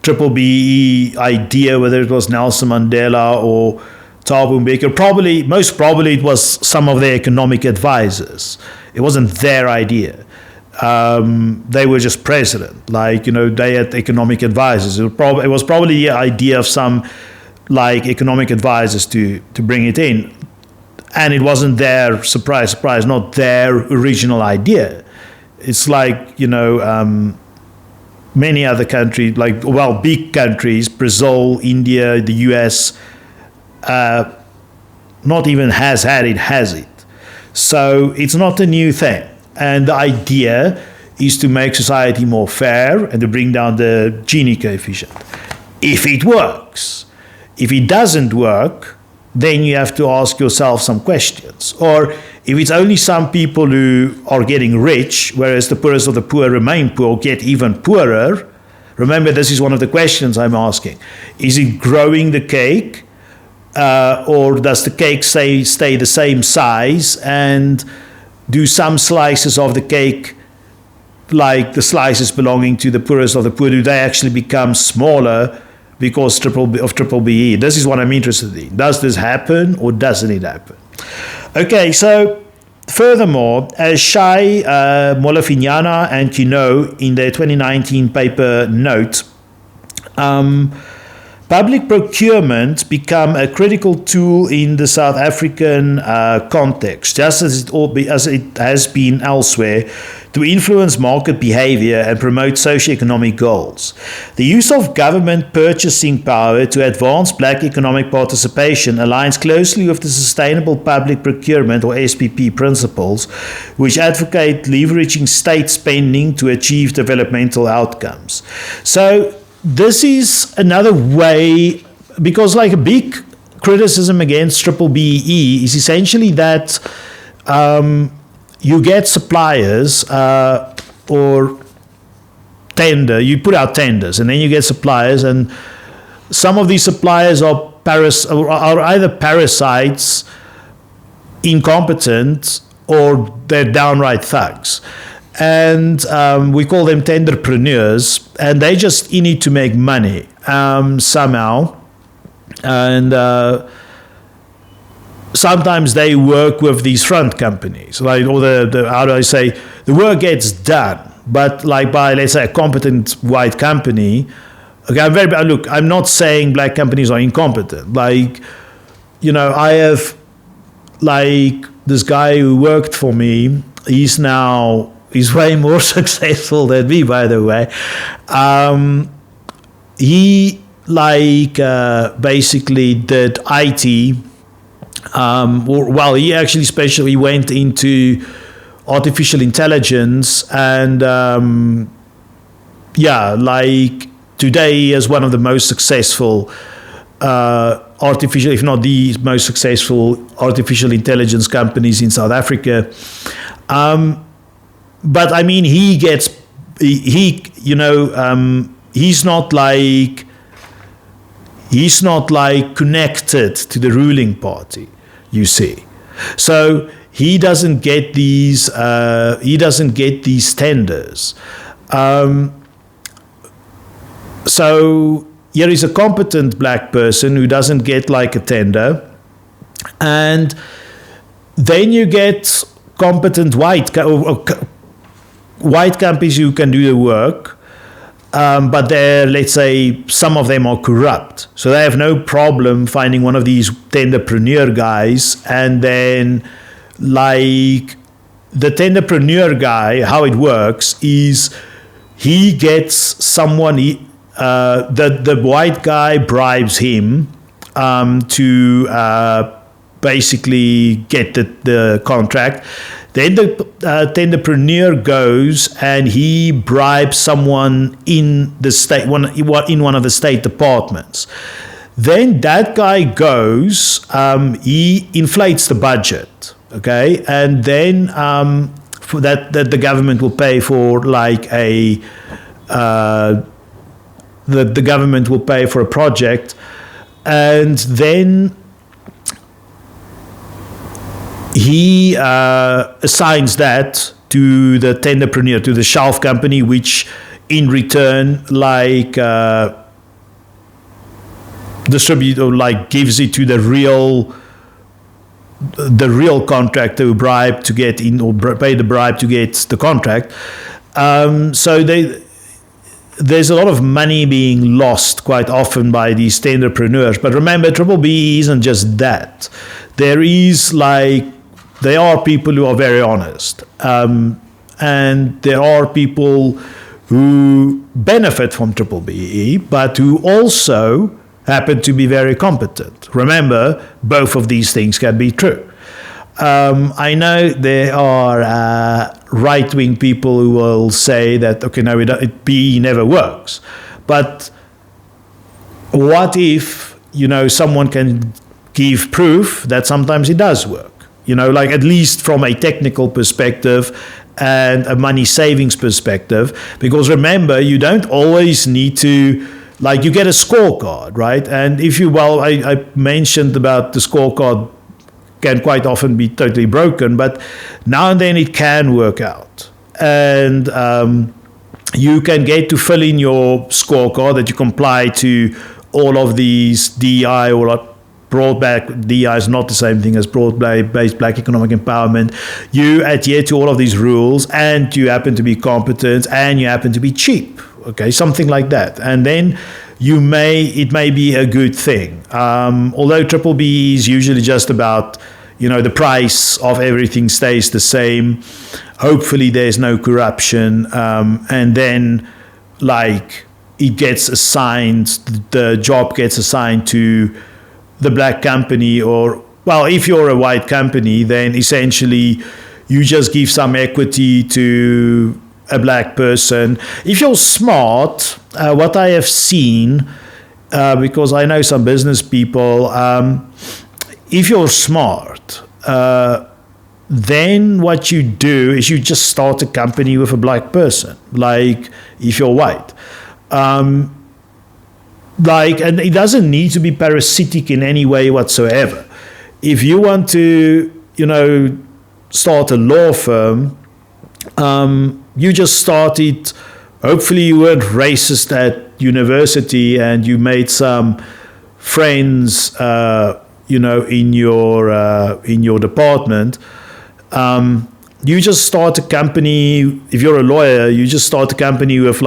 BBBEE idea, whether it was Nelson Mandela or Thabo Mbeki, most probably it was some of their economic advisors. It wasn't their idea. They were just president. They had economic advisors. It was probably the idea of some economic advisors to bring it in. And it wasn't their, surprise, not their original idea. It's like, many other countries, big countries, Brazil, India, the US, not even has it. So it's not a new thing. And the idea is to make society more fair and to bring down the Gini coefficient. If it works. If it doesn't work, then you have to ask yourself some questions. Or if it's only some people who are getting rich, whereas the poorest of the poor remain poor, get even poorer. Remember, this is one of the questions I'm asking. Is it growing the cake? Or does the cake stay the same size? And do some slices of the cake, like the slices belonging to the poorest of the poor, do they actually become smaller because of BBBEE? This is what I'm interested in. Does this happen or doesn't it happen? Okay, so furthermore, as Shai, Molafignana, and in their 2019 paper note, public procurement become a critical tool in the South African context, just as it has been elsewhere, to influence market behavior and promote socioeconomic goals. The use of government purchasing power to advance black economic participation aligns closely with the sustainable public procurement, or SPP, principles, which advocate leveraging state spending to achieve developmental outcomes. So this is another way, because like a big criticism against BBBEE is essentially that you get suppliers or tender, you put out tenders, and then you get suppliers, and some of these suppliers are either parasites, incompetent, or they're downright thugs. And we call them tenderpreneurs, and they just in it to make money somehow. And sometimes they work with these front companies, like, or the how do I say, the work gets done, but like by, let's say, a competent white company. Okay, look, I'm not saying black companies are incompetent. Like, you know, I have like this guy who worked for me. He's way more successful than me, by the way. He basically did IT. He actually went into artificial intelligence, and today he is one of the most successful if not the most successful artificial intelligence companies in South Africa. But I mean, he's not like connected to the ruling party, you see. So he doesn't get these tenders. So here is a competent black person who doesn't get like a tender, and then you get competent white companies who can do the work. But let's say some of them are corrupt. So they have no problem finding one of these tenderpreneur guys, and then like the tenderpreneur guy, how it works is he gets someone, the white guy bribes him to basically get the contract. Then the tenderpreneur goes and he bribes someone in the state, in one of the state departments. Then that guy goes, he inflates the budget, okay, and then for that the government will pay for like the government will pay for a project, and then he assigns that to the tenderpreneur, to the shelf company, which in return distribute or gives it to the real contractor who bribed to get in, or pay the bribe to get the contract. So there's a lot of money being lost quite often by these tenderpreneurs. But remember, BBBEE isn't just that. There are people who are very honest, and there are people who benefit from BBBEE, but who also happen to be very competent. Remember, both of these things can be true. I know there are right-wing people who will say that, okay, no, BE never works. But what if, someone can give proof that sometimes it does work? At least from a technical perspective and a money savings perspective. Because remember, you don't always need to, you get a scorecard, right? And I mentioned about the scorecard can quite often be totally broken, but now and then it can work out. And you can get to fill in your scorecard that you comply to all of these DEI or broad-based DEI is not the same thing as broad-based black economic empowerment. You adhere to all of these rules, and you happen to be competent, and you happen to be cheap, okay, something like that. And then it may be a good thing. Although triple BEE is usually just about, the price of everything stays the same. Hopefully there's no corruption. And then it gets assigned, the job gets assigned to the black company, or, well, if you're a white company, then essentially you just give some equity to a black person. If you're smart, what I have seen, because I know some business people, if you're smart, then what you do is you just start a company with a black person, like if you're white. And it doesn't need to be parasitic in any way whatsoever. If you want to, start a law firm, you just started. Hopefully you weren't racist at university and you made some friends, in your department. You just start a company. If you're a lawyer, you just start a company with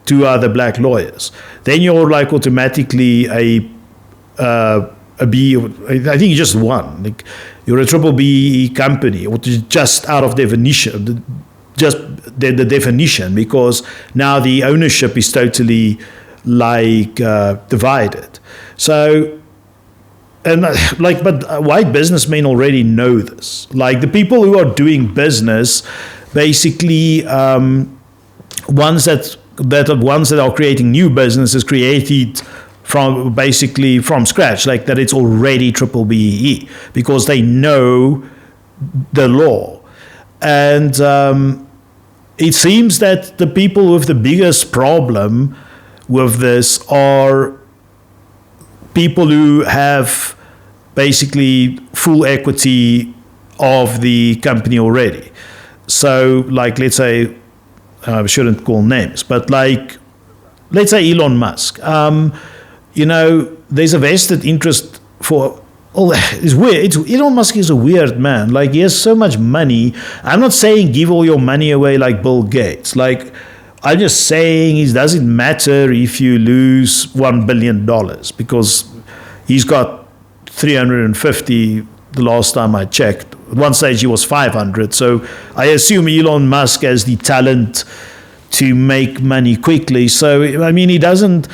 2 other black lawyers. Then you're automatically a B. I think you just won. You're a triple BEE company, which is just out of definition. Just the definition, because now the ownership is totally divided. So, but white businessmen already know this. The people who are doing business, basically, ones that are creating new businesses created from scratch, that it's already triple BEE, because they know the law. And it seems that the people with the biggest problem with this are people who have basically full equity of the company already. So, let's say, I shouldn't call names, but let's say Elon Musk. There's a vested interest for. Oh, it's weird. Elon Musk is a weird man. He has so much money. I'm not saying give all your money away like Bill Gates. I'm just saying it doesn't matter if you lose $1 billion, because he's got 350 the last time I checked. At one stage he was 500. So I assume Elon Musk has the talent to make money quickly. So, he doesn't,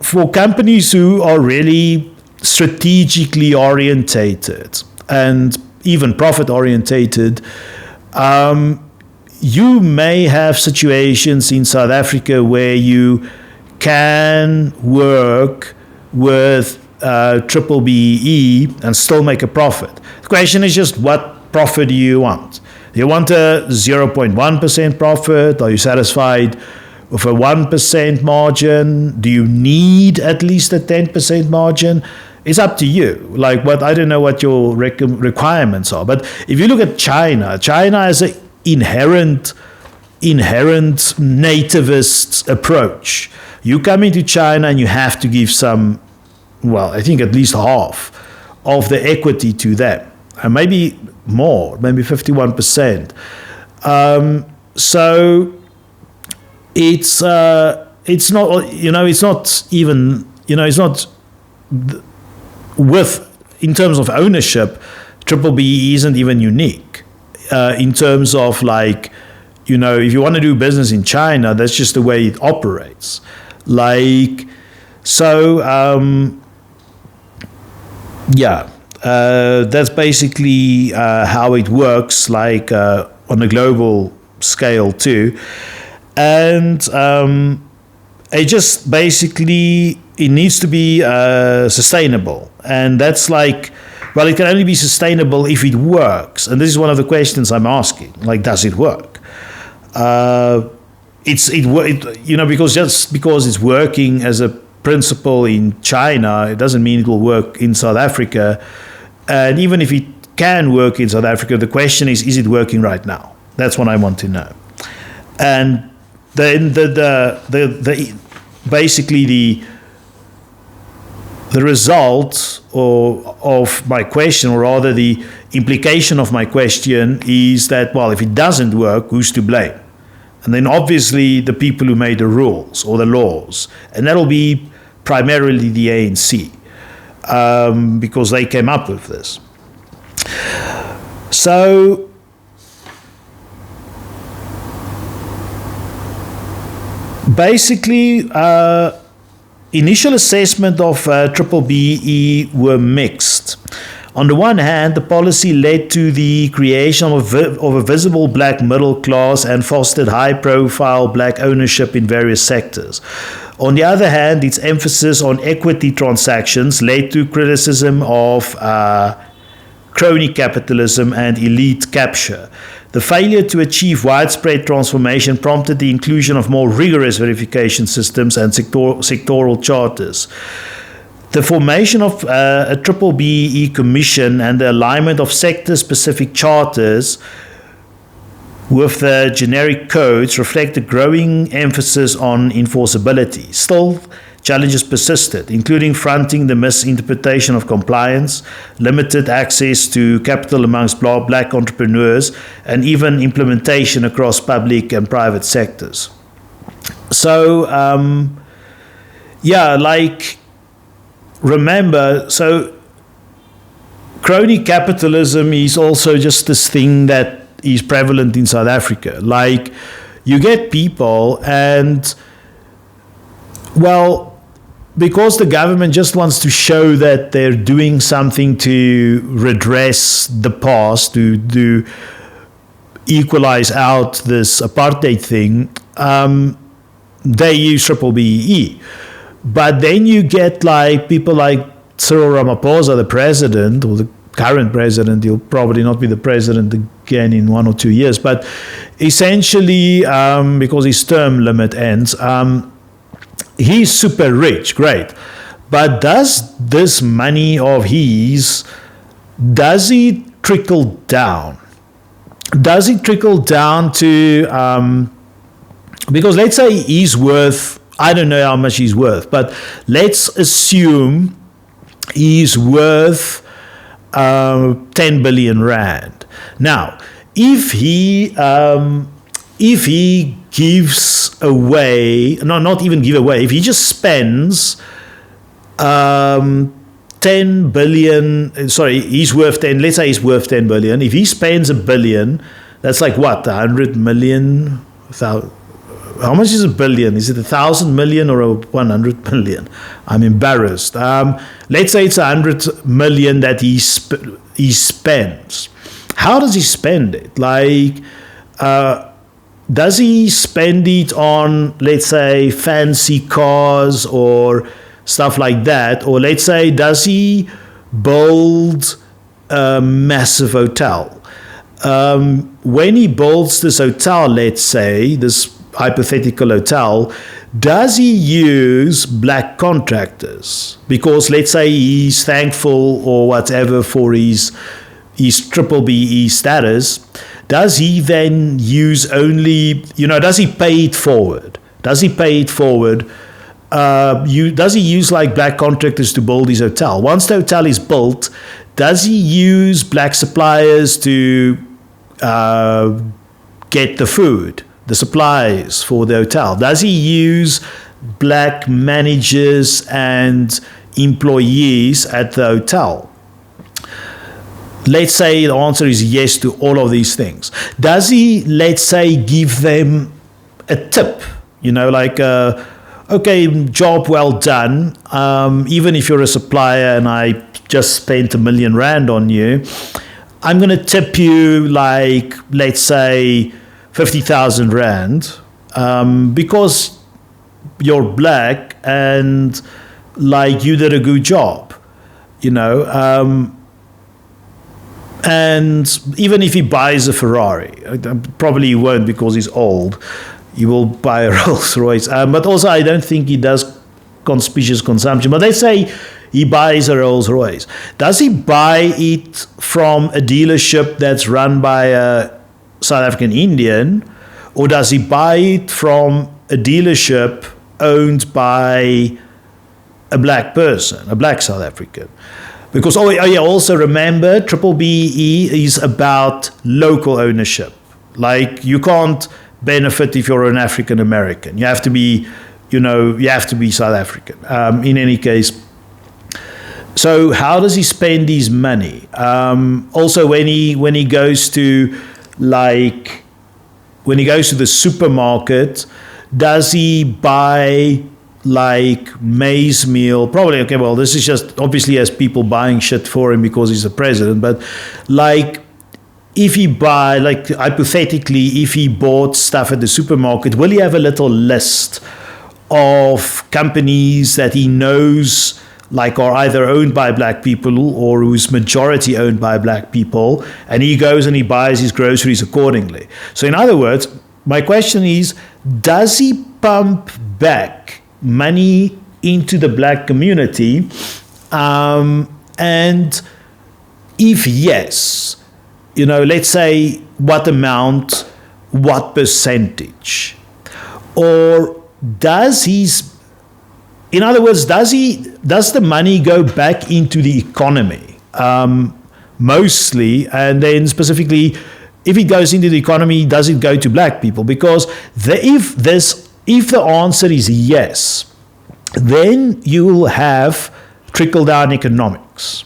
for companies who are really strategically orientated and even profit orientated, you may have situations in South Africa where you can work with triple BEE and still make a profit. The question is just, what profit do you want? Do you want a 0.1% profit? Are you satisfied with a 1% margin? Do you need at least a 10% margin? It's up to you. I don't know what your requirements are. But if you look at China has an inherent nativist approach. You come into China and you have to give some, I think at least half of the equity to them, and maybe more, maybe 51%. So it's not, it's not even, it's not in terms of ownership, triple BEE isn't even unique. In terms of if you want to do business in China, that's just the way it operates. That's basically how it works, on a global scale too. And it just basically, it needs to be sustainable. And that's it can only be sustainable if it works. And this is one of the questions I'm asking. Does it work? Because just because it's working as a principle in China, it doesn't mean it will work in South Africa. And even if it can work in South Africa, the question is it working right now? That's what I want to know. And then basically the result of my question, or rather the implication of my question, is that, if it doesn't work, who's to blame? And then obviously the people who made the rules or the laws. And that'll be primarily the ANC, because they came up with this. So basically, initial assessment of BBBEE were mixed. On the one hand, the policy led to the creation of a visible black middle class and fostered high-profile black ownership in various sectors. On the other hand, its emphasis on equity transactions led to criticism of crony capitalism and elite capture. The failure to achieve widespread transformation prompted the inclusion of more rigorous verification systems and sectoral charters. The formation of a BBBEE commission and the alignment of sector-specific charters with the generic codes reflect a growing emphasis on enforceability. Still, challenges persisted, including fronting the misinterpretation of compliance, limited access to capital amongst black entrepreneurs, and even implementation across public and private sectors. So, remember, so crony capitalism is also just this thing that is prevalent in South Africa. Like, you get people and, well, because the government just wants to show that they're doing something to redress the past, to equalize out this apartheid thing, they use BBBEE. But then you get like people like Cyril Ramaphosa, the president, or the current president. He'll probably not be the president again in 1 or 2 years. But essentially, because his term limit ends, he's super rich, great. But does this money of his, does it trickle down? Does it trickle down to, because let's say he's worth, I don't know how much he's worth, but let's assume he's worth 10 billion rand. Now, if he gives away, no, not even give away, if he just spends 10 billion, sorry, he's worth 10, let's say he's worth 10 billion. If he spends $1 billion, that's like what, 100 million? How much is $1 billion? Is it 1,000 million or 100 million? I'm embarrassed. Let's say it's 100 million that he spends. How does he spend it? Like, does he spend it on, let's say, fancy cars or stuff like that? Or let's say, does he build a massive hotel? When he builds this hotel, let's say, this hypothetical hotel, does he use black contractors? Because let's say he's thankful or whatever for his BBBEE status. Does he then use only, does he pay it forward? Does he pay it forward? Does he use like black contractors to build his hotel? Once the hotel is built, does he use black suppliers to get the food, the supplies for the hotel? Does he use black managers and employees at the hotel? Let's say the answer is yes to all of these things. Does he, let's say, give them a tip? Okay, job well done. Even if you're a supplier and I just spent R1 million on you, I'm going to tip you like, let's say, 50,000 rand, because you're black and like you did a good job, and even if he buys a Ferrari, probably he won't because he's old, he will buy a Rolls Royce. But also I don't think he does conspicuous consumption. But let's say he buys a Rolls Royce. Does he buy it from a dealership that's run by a South African Indian, or does he buy it from a dealership owned by a black person, a black South African? Because, also remember, BBBEE is about local ownership. Like, you can't benefit if you're an African American. You have to be, you have to be South African. In any case, so how does he spend his money? Also, when he goes to the supermarket, does he buy like maize meal? Probably, okay, well, this is just obviously has people buying shit for him because he's the president, but like if he buy, like hypothetically, if he bought stuff at the supermarket, will he have a little list of companies that he knows like are either owned by black people or whose majority owned by black people, and he goes and he buys his groceries accordingly? So in other words, my question is, does he pump back money into the black community? And if yes, let's say what amount, what percentage? Or does in other words, does the money go back into the economy mostly, and then specifically, if it goes into the economy, does it go to black people? Because if the answer is yes, then you will have trickle-down economics.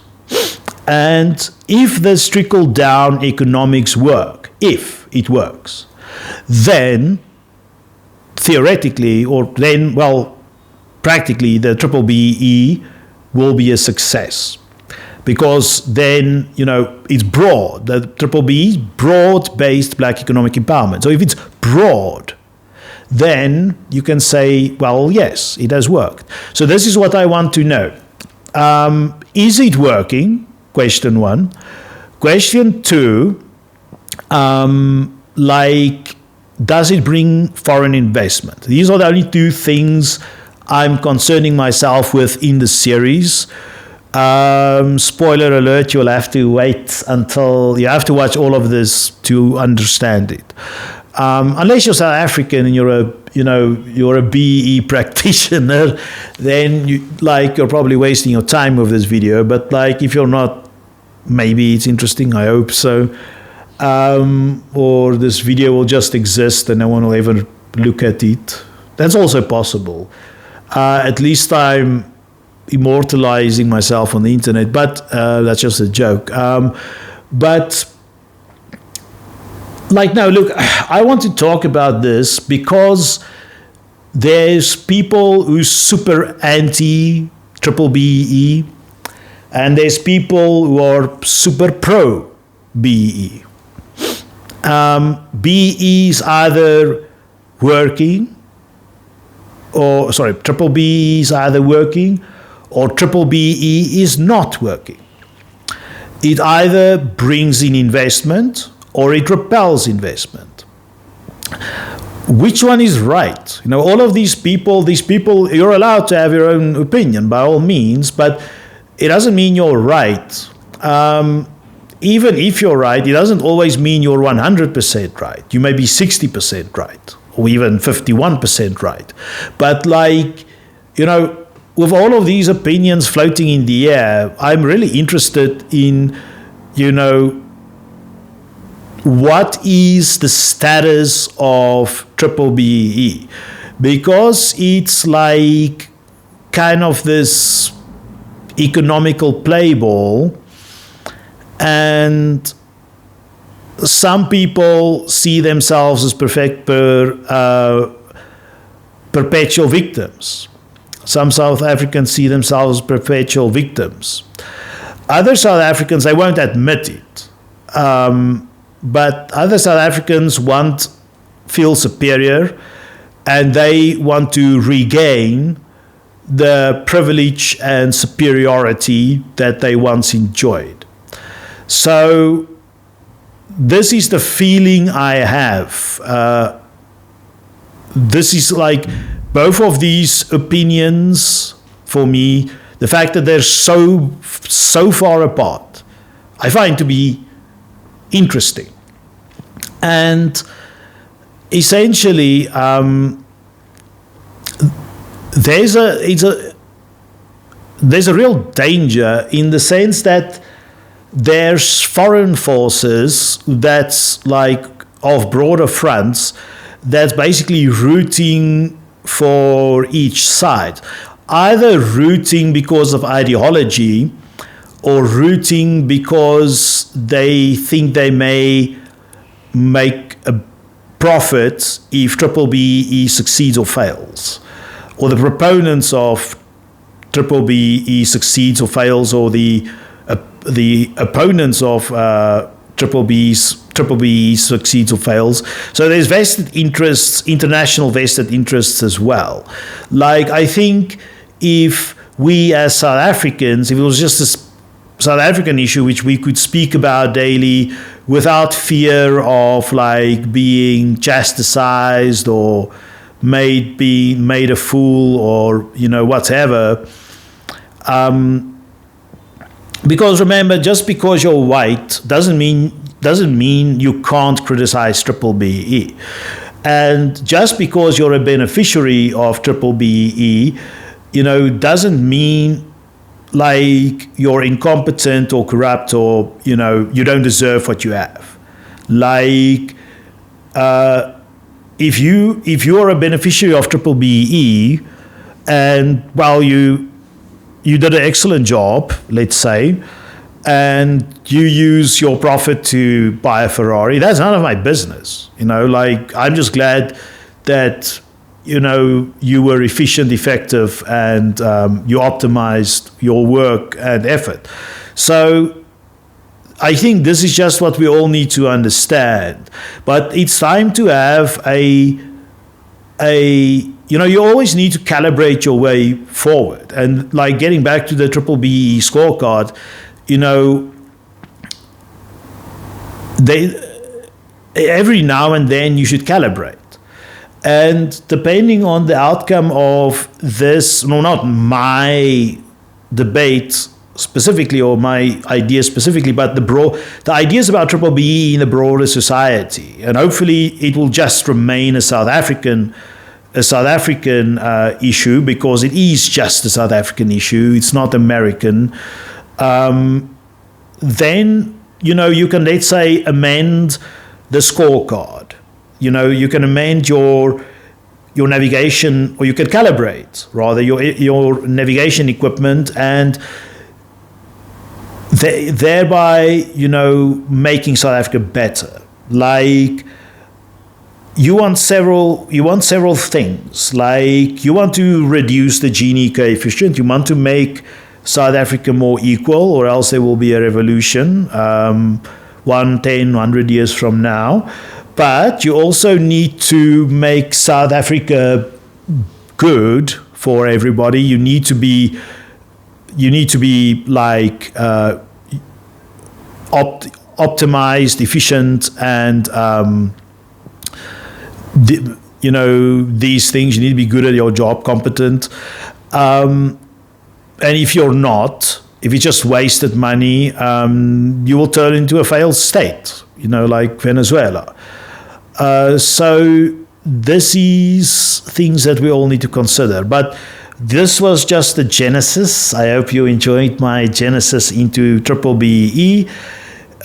And if this trickle-down economics if it works, then theoretically, practically, the BBBEE will be a success. Because then, it's broad. The BBBEE is broad-based black economic empowerment. So if it's broad, then you can say, well, yes, it has worked. So this is what I want to know. Is it working? Question 1. Question 2, does it bring foreign investment? These are the only 2 things I'm concerning myself with in the series. Spoiler alert, you'll have to wait until you have to watch all of this to understand it. Unless you're South African and you're a BE practitioner, then you're probably wasting your time with this video. But if you're not, maybe it's interesting. I hope so. Or this video will just exist and no one will ever look at it. That's also possible. At least I'm immortalizing myself on the internet, but that's just a joke. But no, look, I want to talk about this because there's people who's super anti BBBEE, and there's people who are super pro BEE. BEE is either working, BBBEE is either working, or BBBEE is not working. It either brings in investment or it repels investment. Which one is right? All of these people, you're allowed to have your own opinion by all means, but it doesn't mean you're right. Even if you're right, it doesn't always mean you're 100% right. You may be 60% right, or even 51% right. But with all of these opinions floating in the air, I'm really interested in, what is the status of BBBEE? Because it's kind of this economical play ball, and some people see themselves as perpetual victims. Some South Africans see themselves as perpetual victims. Other South Africans, they won't admit it. But other South Africans feel superior, and they want to regain the privilege and superiority that they once enjoyed. So this is the feeling I have. This is both of these opinions, for me, the fact that they're so far apart, I find to be interesting. And essentially, there's a real danger in the sense that there's foreign forces that's of broader fronts that's basically rooting for each side, either rooting because of ideology or rooting because they think they may make a profit if triple BEE succeeds or fails, or the proponents of triple BEE succeeds or fails, or the opponents of triple BEE succeeds or fails. So there's vested interests, international vested interests as well. Like, I think if we as South Africans, if it was just a South African issue which we could speak about daily without fear of like being chastised or being made a fool or whatever, because remember, just because you're white doesn't mean you can't criticize triple BEE, and just because you're a beneficiary of triple BEE, doesn't mean like you're incompetent or corrupt or you don't deserve what you have. Like, if you are a beneficiary of triple BEE and you did an excellent job, let's say, and you use your profit to buy a Ferrari, that's none of my business. Like, I'm just glad that you were efficient, effective, and you optimized your work and effort. So I think this is just what we all need to understand. But it's time to have you always need to calibrate your way forward. And like, getting back to the triple BEE scorecard, every now and then you should calibrate. And depending on the outcome of this, not my debate specifically or my ideas specifically, but the ideas about triple BEE in the broader society, and hopefully it will just remain a South African issue, because it is just a South African issue. It's not American. Then you can, let's say, amend the scorecard. You can amend your navigation, or you can calibrate rather your navigation equipment, and thereby making South Africa better. Like, you want several things. Like, you want to reduce the Gini coefficient. You want to make South Africa more equal, or else there will be a revolution 10, 100 years from now. But you also need to make South Africa good for everybody. You need to be like optimized, efficient, and these things. You need to be good at your job, competent. And if you're not, if you just wasted money, you will turn into a failed state, like Venezuela. So this is things that we all need to consider. But this was just the genesis. I hope you enjoyed my genesis into triple BEE.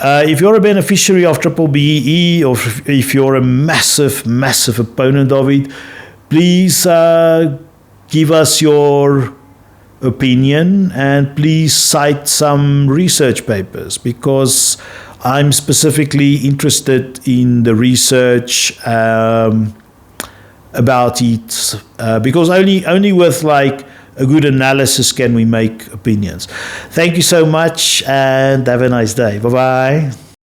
If you're a beneficiary of triple BEE, or if you're a massive, massive opponent of it, please give us your opinion, and please cite some research papers, because I'm specifically interested in the research about it, because only with like a good analysis can we make opinions. Thank you so much, and have a nice day. Bye-bye.